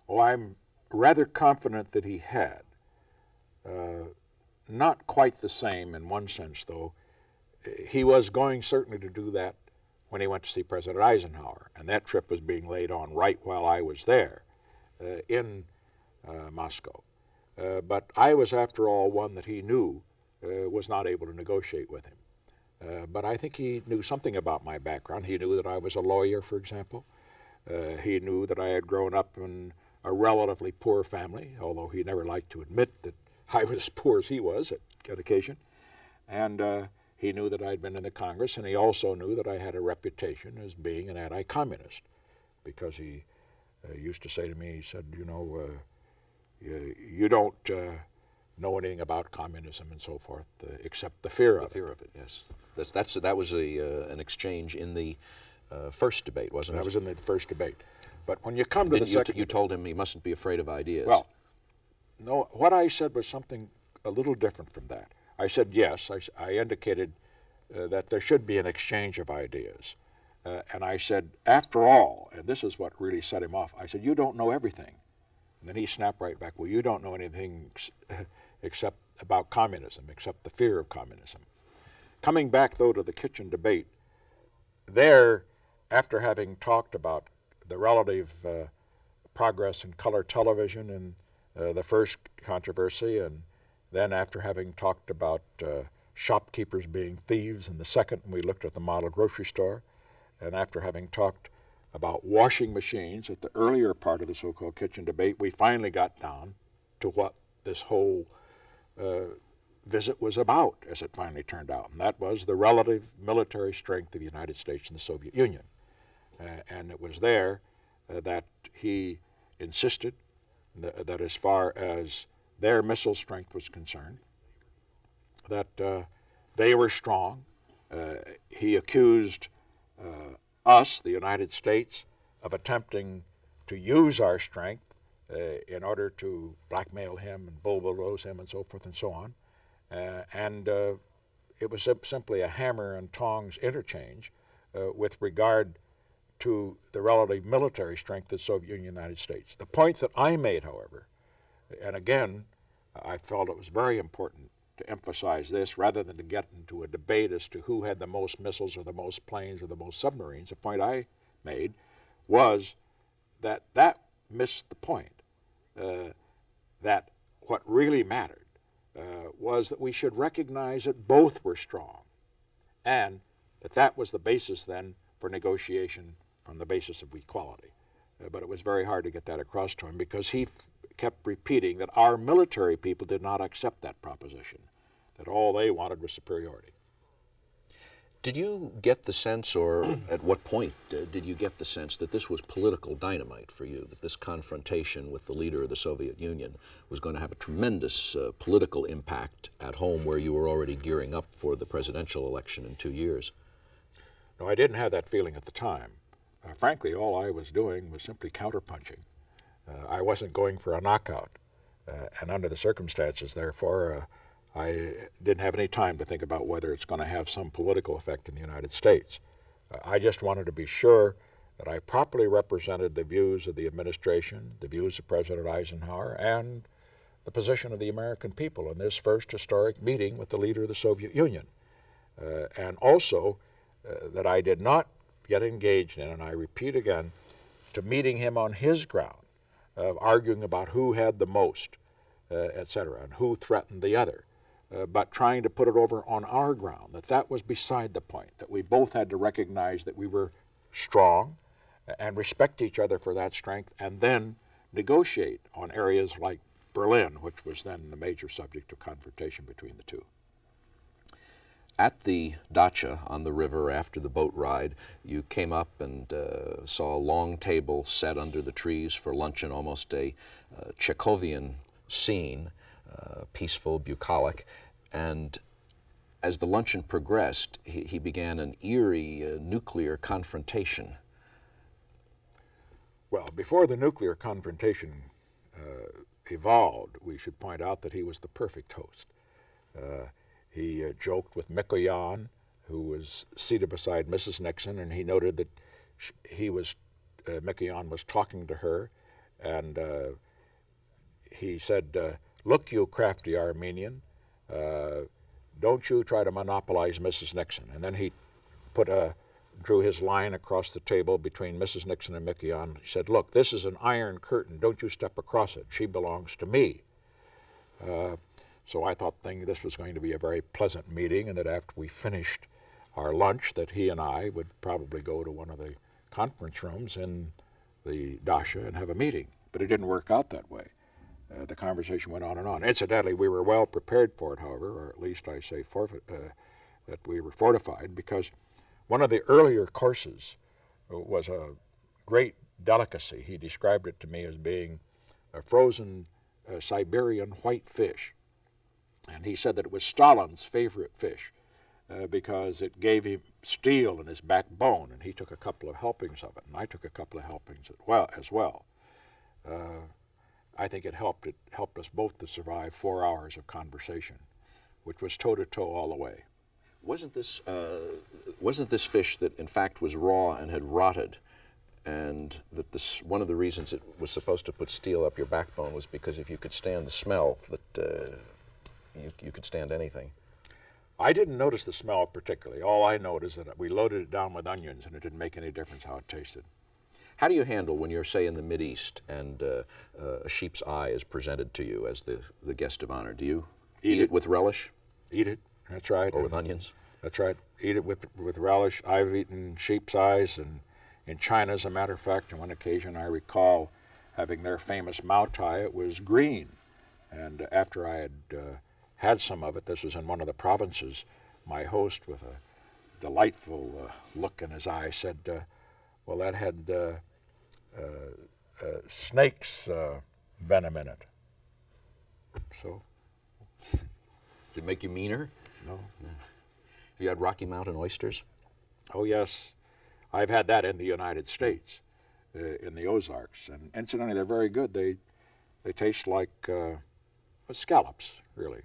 Well, I'm rather confident that he had. Not quite the same in one sense, though. He was going certainly to do that when he went to see President Eisenhower, and that trip was being laid on right while I was there in Moscow. But I was, after all, one that he knew was not able to negotiate with him. But I think he knew something about my background. He knew that I was a lawyer, for example. He knew that I had grown up in a relatively poor family, although he never liked to admit that I was as poor as he was at occasion. And he knew that I'd been in the Congress, and he also knew that I had a reputation as being an anti-communist, because he used to say to me, he said, you know, you don't know anything about communism and so forth, except the fear of it. The fear of it, yes. That was an exchange in the first debate, wasn't it? That was in the first debate. But when you come to the second you told him he mustn't be afraid of ideas. Well, no, what I said was something a little different from that. I said yes, I indicated that there should be an exchange of ideas. And I said, after all, and this is what really set him off, I said, you don't know everything. And then he snapped right back, well, you don't know anything except about communism, except the fear of communism. Coming back, though, to the kitchen debate, there, after having talked about the relative progress in color television and the first controversy, and then after having talked about shopkeepers being thieves in the second, when we looked at the model grocery store, and after having talked about washing machines at the earlier part of the so-called kitchen debate, we finally got down to what this whole visit was about, as it finally turned out, and that was the relative military strength of the United States and the Soviet Union. And it was there that he insisted that as far as their missile strength was concerned, that they were strong. He accused us, the United States, of attempting to use our strength in order to blackmail him and bulldoze him and so forth and so on. And it was simply a hammer and tongs interchange with regard to the relative military strength of the Soviet Union and the United States. The point that I made, however, and again, I felt it was very important to emphasize this rather than to get into a debate as to who had the most missiles or the most planes or the most submarines. The point I made was that that missed the point, that what really mattered was that we should recognize that both were strong, and that that was the basis then for negotiation on the basis of equality. But it was very hard to get that across to him because he kept repeating that our military people did not accept that proposition, that all they wanted was superiority. Did you get the sense, or at what point did you get the sense that this was political dynamite for you, that this confrontation with the leader of the Soviet Union was going to have a tremendous political impact at home where you were already gearing up for the presidential election in 2 years? No, I didn't have that feeling at the time. Frankly, all I was doing was simply counterpunching. I wasn't going for a knockout. And under the circumstances, therefore, I didn't have any time to think about whether it's going to have some political effect in the United States. I just wanted to be sure that I properly represented the views of the administration, the views of President Eisenhower, and the position of the American people in this first historic meeting with the leader of the Soviet Union. And also that I did not get engaged in, and I repeat again, to meeting him on his ground, of arguing about who had the most, etc., and who threatened the other, but trying to put it over on our ground, that was beside the point, that we both had to recognize that we were strong and respect each other for that strength, and then negotiate on areas like Berlin, which was then the major subject of confrontation between the two. At the dacha on the river after the boat ride, you came up and saw a long table set under the trees for luncheon, almost a Chekhovian scene, peaceful, bucolic. And as the luncheon progressed, he began an eerie nuclear confrontation. Well, before the nuclear confrontation evolved, we should point out that he was the perfect host. He joked with Mikoyan, who was seated beside Mrs. Nixon, and he noted that Mikoyan was talking to her, and he said, "Look, you crafty Armenian, don't you try to monopolize Mrs. Nixon." And then he drew his line across the table between Mrs. Nixon and Mikoyan. He said, "Look, this is an iron curtain. Don't you step across it. She belongs to me." So I thought this was going to be a very pleasant meeting, and that after we finished our lunch, that he and I would probably go to one of the conference rooms in the dacha and have a meeting. But it didn't work out that way. The conversation went on and on. Incidentally, we were well prepared for it, however, or at least I say that we were fortified, because one of the earlier courses was a great delicacy. He described it to me as being a frozen Siberian white fish. And he said that it was Stalin's favorite fish because it gave him steel in his backbone, and he took a couple of helpings of it, and I took a couple of helpings as well. I think it helped us both to survive 4 hours of conversation, which was toe-to-toe all the way. Wasn't this fish that in fact was raw and had rotted, and that one of the reasons it was supposed to put steel up your backbone was because if you could stand the smell, that you could stand anything? I didn't notice the smell particularly. All I noticed is that we loaded it down with onions, and it didn't make any difference how it tasted. How do you handle when you're, say, in the Mideast and a sheep's eye is presented to you as the guest of honor? Do you eat it with relish? Eat it, that's right. Or with onions? That's right. Eat it with relish. I've eaten sheep's eyes in China, as a matter of fact. On one occasion, I recall having their famous Mao Tai. It was green. And after I had had some of it, this was in one of the provinces, my host, with a delightful look in his eye, said, well, that had snake's venom in it. So. Did it make you meaner? No. Have you had Rocky Mountain oysters? Oh, yes. I've had that in the United States, in the Ozarks. And incidentally, they're very good. They taste like scallops, really.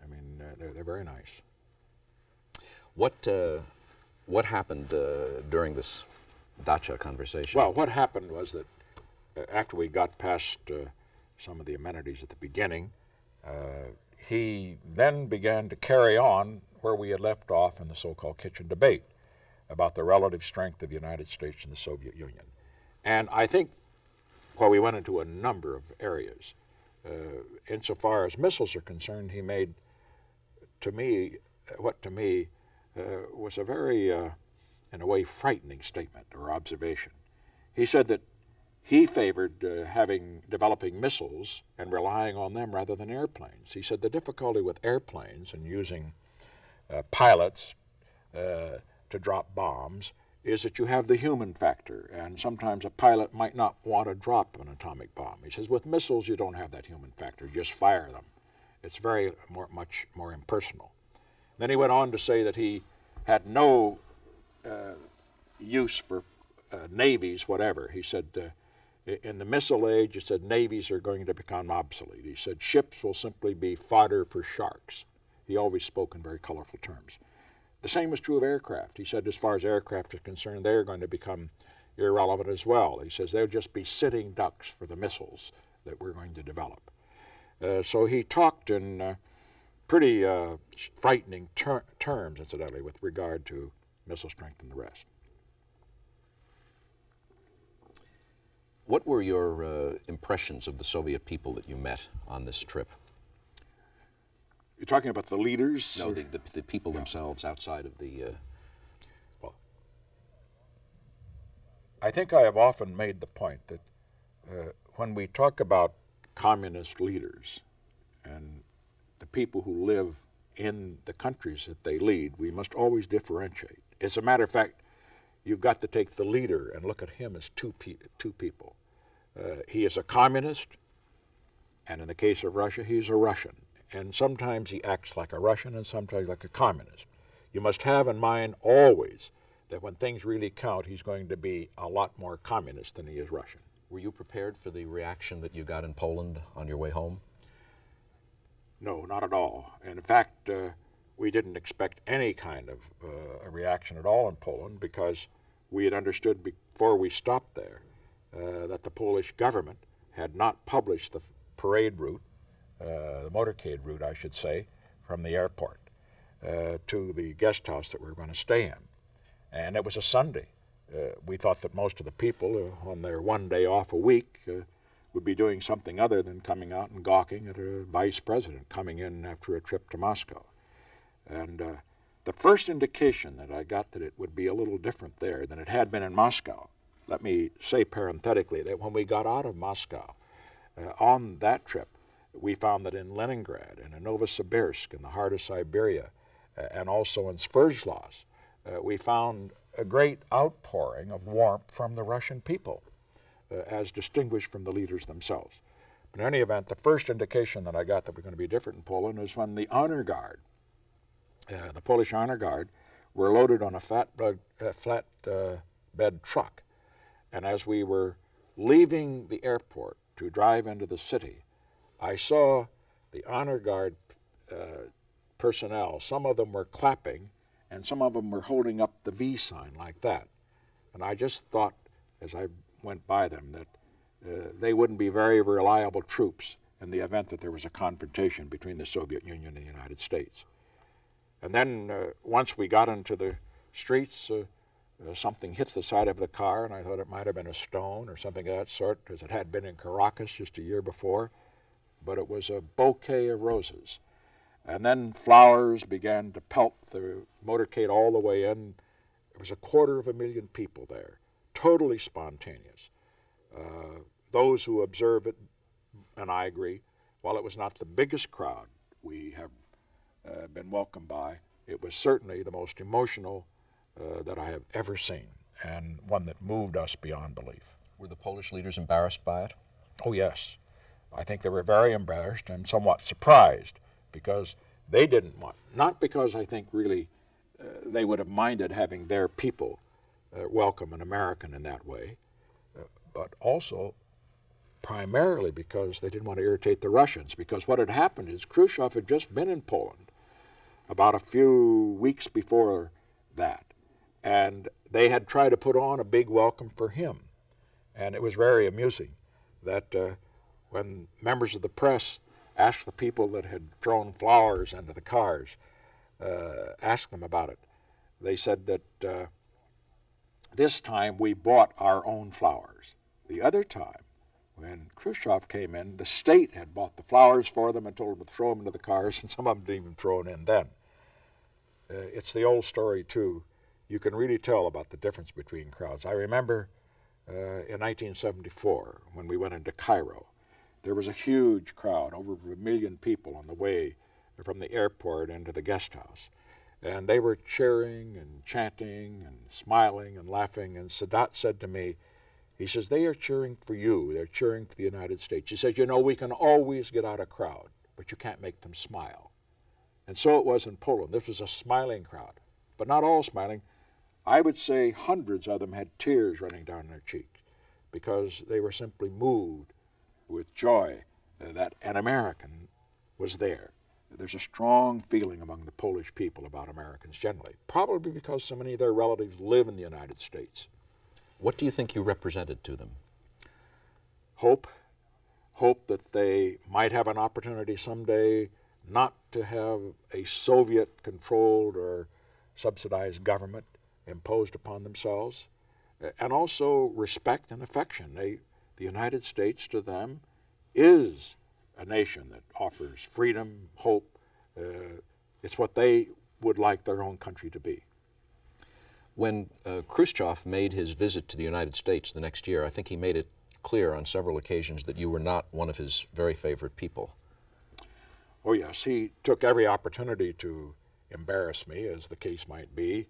I mean, they're very nice. What happened during this dacha conversation? Well, what happened was that after we got past some of the amenities at the beginning, he then began to carry on where we had left off in the so-called kitchen debate about the relative strength of the United States and the Soviet Union. And I think, well, we went into a number of areas. Insofar as missiles are concerned, he made, to me, what to me was a very, in a way, frightening statement or observation. He said that he favored developing missiles and relying on them rather than airplanes. He said the difficulty with airplanes and using pilots to drop bombs is that you have the human factor, and sometimes a pilot might not want to drop an atomic bomb. He says with missiles you don't have that human factor, you just fire them. It's much more impersonal. Then he went on to say that he had no use for navies, whatever. He said in the missile age, he said navies are going to become obsolete. He said ships will simply be fodder for sharks. He always spoke in very colorful terms. The same was true of aircraft. He said as far as aircraft are concerned, they're going to become irrelevant as well. He says they'll just be sitting ducks for the missiles that we're going to develop. So he talked in pretty frightening terms, incidentally, with regard to missile strength and the rest. What were your impressions of the Soviet people that you met on this trip? You're talking about the leaders? No, the people themselves outside of the... Well, I think I have often made the point that when we talk about communist leaders and the people who live in the countries that they lead, we must always differentiate. As a matter of fact, you've got to take the leader and look at him as two people. He is a communist, and in the case of Russia, he's a Russian. And sometimes he acts like a Russian and sometimes like a communist. You must have in mind always that when things really count, he's going to be a lot more communist than he is Russian. Were you prepared for the reaction that you got in Poland on your way home? No, not at all. In fact, we didn't expect any kind of a reaction at all in Poland because we had understood before we stopped there that the Polish government had not published the parade route, the motorcade route, I should say, from the airport to the guest house that we were going to stay in. And it was a Sunday. We thought that most of the people on their one day off a week would be doing something other than coming out and gawking at a vice president coming in after a trip to Moscow. And the first indication that I got that it would be a little different there than it had been in Moscow, let me say parenthetically that when we got out of Moscow on that trip, we found that in Leningrad and in Novosibirsk, in the heart of Siberia, and also in Sverdlovsk, we found a great outpouring of warmth from the Russian people, as distinguished from the leaders themselves. But in any event, the first indication that I got that we're going to be different in Poland was when the honor guard, the Polish honor guard, were loaded on a flatbed truck. And as we were leaving the airport to drive into the city, I saw the honor guard personnel. Some of them were clapping, and some of them were holding up the V sign like that. And I just thought, as I went by them, that they wouldn't be very reliable troops in the event that there was a confrontation between the Soviet Union and the United States. And then once we got into the streets, something hit the side of the car, and I thought it might have been a stone or something of that sort, as it had been in Caracas just a year before. But it was a bouquet of roses. And then flowers began to pelt the motorcade all the way in. There was 250,000 people there, totally spontaneous. Those who observe it, and I agree, while it was not the biggest crowd we have been welcomed by, it was certainly the most emotional that I have ever seen, and one that moved us beyond belief. Were the Polish leaders embarrassed by it? Oh, yes. I think they were very embarrassed and somewhat surprised because they didn't want, not because I think really they would have minded having their people welcome an American in that way, but also primarily because they didn't want to irritate the Russians, because what had happened is Khrushchev had just been in Poland about a few weeks before that. And they had tried to put on a big welcome for him. And it was very amusing that when members of the press asked the people that had thrown flowers into the cars, asked them about it, they said that this time we bought our own flowers. The other time, when Khrushchev came in, the state had bought the flowers for them and told them to throw them into the cars, and some of them didn't even throw them in then. It's the old story, too. You can really tell about the difference between crowds. I remember in 1974, when we went into Cairo, there was a huge crowd, over 1 million people on the way from the airport into the guest house. And they were cheering and chanting and smiling and laughing. And Sadat said to me, he says, they are cheering for you. They're cheering for the United States. He says, you know, we can always get out a crowd, but you can't make them smile. And so it was in Poland. This was a smiling crowd, but not all smiling. I would say hundreds of them had tears running down their cheeks because they were simply moved with joy that an American was there. There's a strong feeling among the Polish people about Americans generally, probably because so many of their relatives live in the United States. What do you think you represented to them? Hope. Hope that they might have an opportunity someday not to have a Soviet-controlled or subsidized government imposed upon themselves, and also respect and affection. The United States to them is a nation that offers freedom, hope. It's what they would like their own country to be. When Khrushchev made his visit to the United States the next year, I think he made it clear on several occasions that you were not one of his very favorite people. Oh yes, he took every opportunity to embarrass me, as the case might be.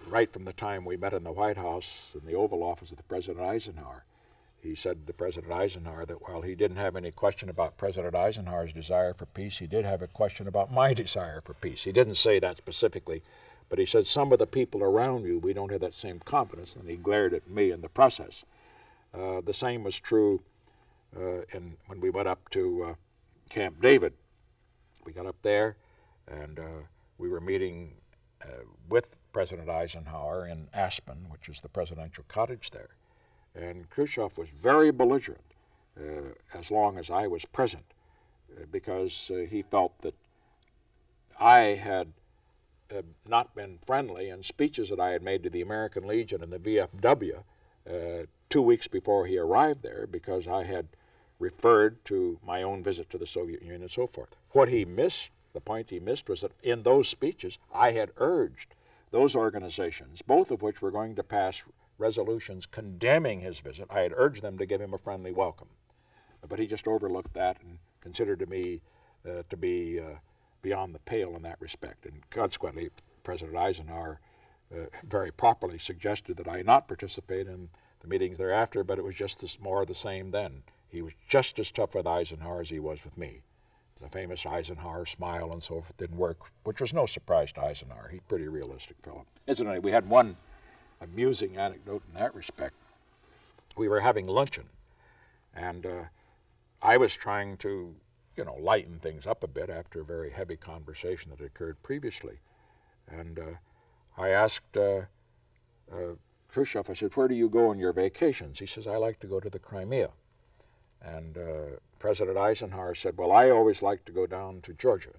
Right from the time we met in the White House in the Oval Office of the President Eisenhower, he said to President Eisenhower that while he didn't have any question about President Eisenhower's desire for peace, he did have a question about my desire for peace. He didn't say that specifically, but he said, some of the people around you, we don't have that same confidence, and he glared at me in the process. The same was true when we went up to Camp David. We got up there, and we were meeting with President Eisenhower in Aspen, which is the presidential cottage there. And Khrushchev was very belligerent as long as I was present because he felt that I had not been friendly in speeches that I had made to the American Legion and the VFW 2 weeks before he arrived there, because I had referred to my own visit to the Soviet Union and so forth. What he missed, the point he missed, was that in those speeches I had urged those organizations, both of which were going to pass resolutions condemning his visit, I had urged them to give him a friendly welcome. But he just overlooked that and considered me to be beyond the pale in that respect. And consequently, President Eisenhower very properly suggested that I not participate in the meetings thereafter, but it was just more of the same then. He was just as tough with Eisenhower as he was with me. The famous Eisenhower smile and so forth didn't work, which was no surprise to Eisenhower. He's a pretty realistic fellow. Incidentally, we had one amusing anecdote in that respect. We were having luncheon, and I was trying to, lighten things up a bit after a very heavy conversation that had occurred previously. And I asked Khrushchev, I said, where do you go on your vacations? He says, I like to go to the Crimea. And President Eisenhower said, well, I always like to go down to Georgia.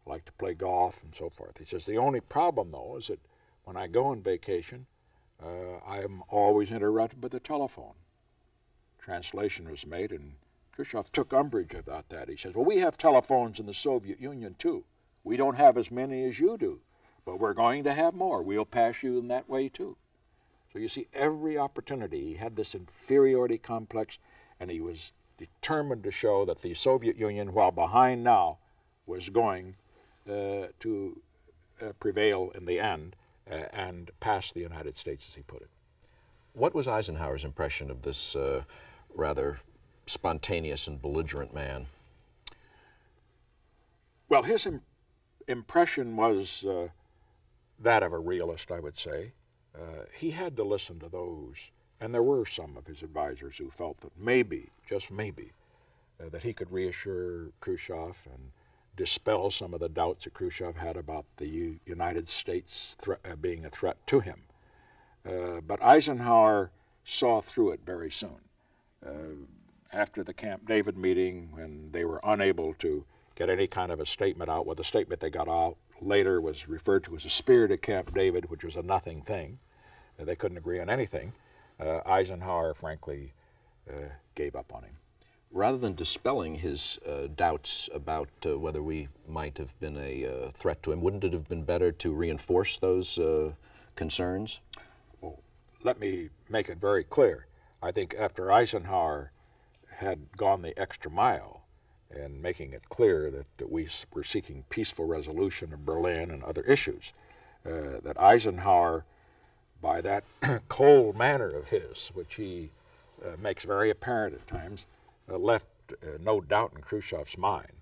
Like to play golf and so forth. He says, the only problem, though, is that when I go on vacation, I am always interrupted by the telephone. Translation was made, and Khrushchev took umbrage about that. He says, well, we have telephones in the Soviet Union, too. We don't have as many as you do, but we're going to have more. We'll pass you in that way, too. So you see, every opportunity, he had this inferiority complex, and he was determined to show that the Soviet Union, while behind now, was going to prevail in the end and pass the United States, as he put it. What was Eisenhower's impression of this rather spontaneous and belligerent man? Well, his impression was that of a realist, I would say. He had to listen to those, and there were some of his advisors who felt that maybe, just maybe, that he could reassure Khrushchev dispel some of the doubts that Khrushchev had about the United States being a threat to him. But Eisenhower saw through it very soon. After the Camp David meeting, when they were unable to get any kind of a statement out, well, the statement they got out later was referred to as a spirit of Camp David, which was a nothing thing. They couldn't agree on anything. Eisenhower, frankly, gave up on him. Rather than dispelling his doubts about whether we might have been a threat to him, wouldn't it have been better to reinforce those concerns? Well, let me make it very clear. I think after Eisenhower had gone the extra mile in making it clear that we were seeking peaceful resolution of Berlin and other issues, that Eisenhower, by that cold manner of his, which he makes very apparent at times, left no doubt in Khrushchev's mind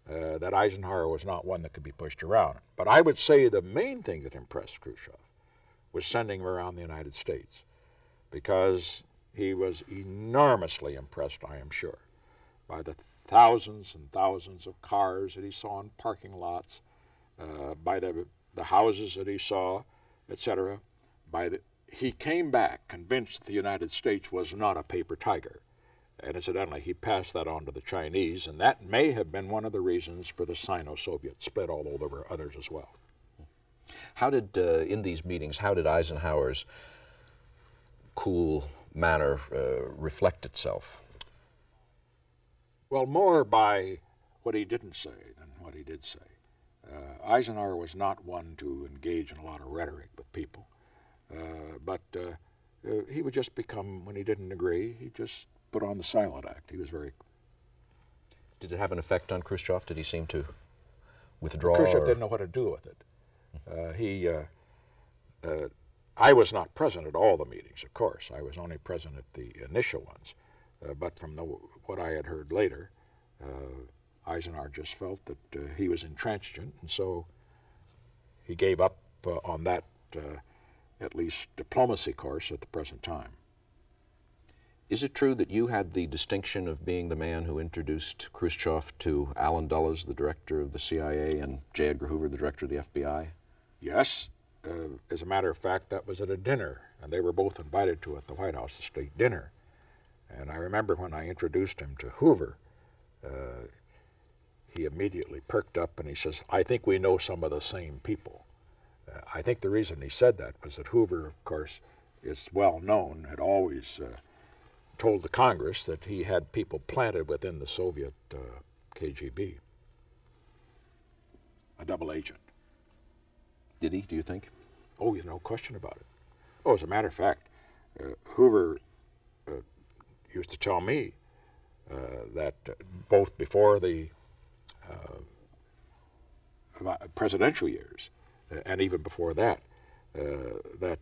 that Eisenhower was not one that could be pushed around. But I would say the main thing that impressed Khrushchev was sending him around the United States, because he was enormously impressed, I am sure, by the thousands and thousands of cars that he saw in parking lots, by the houses that he saw, etc. He came back convinced the United States was not a paper tiger. And incidentally, he passed that on to the Chinese, and that may have been one of the reasons for the Sino-Soviet split, although there were others as well. How did, in these meetings, how did Eisenhower's cool manner reflect itself? Well, more by what he didn't say than what he did say. Eisenhower was not one to engage in a lot of rhetoric with people, but he would just become, when he didn't agree, he just put on the silent act. He was very... Did it have an effect on Khrushchev? Did he seem to withdraw? Khrushchev didn't know what to do with it. I was not present at all the meetings, of course. I was only present at the initial ones. But from what I had heard later, Eisenhower just felt that he was intransigent, and so he gave up on that, at least, diplomacy course at the present time. Is it true that you had the distinction of being the man who introduced Khrushchev to Allen Dulles, the director of the CIA, and J. Edgar Hoover, the director of the FBI? Yes. As a matter of fact, that was at a dinner, and they were both invited to at the White House, a state dinner. And I remember when I introduced him to Hoover, he immediately perked up and he says, "I think we know some of the same people." I think the reason he said that was that Hoover, of course, is well known, had always told the Congress that he had people planted within the Soviet KGB, a double agent. Did he, do you think? Oh, no question about it. Oh, as a matter of fact, Hoover used to tell me that both before the presidential years and even before that, that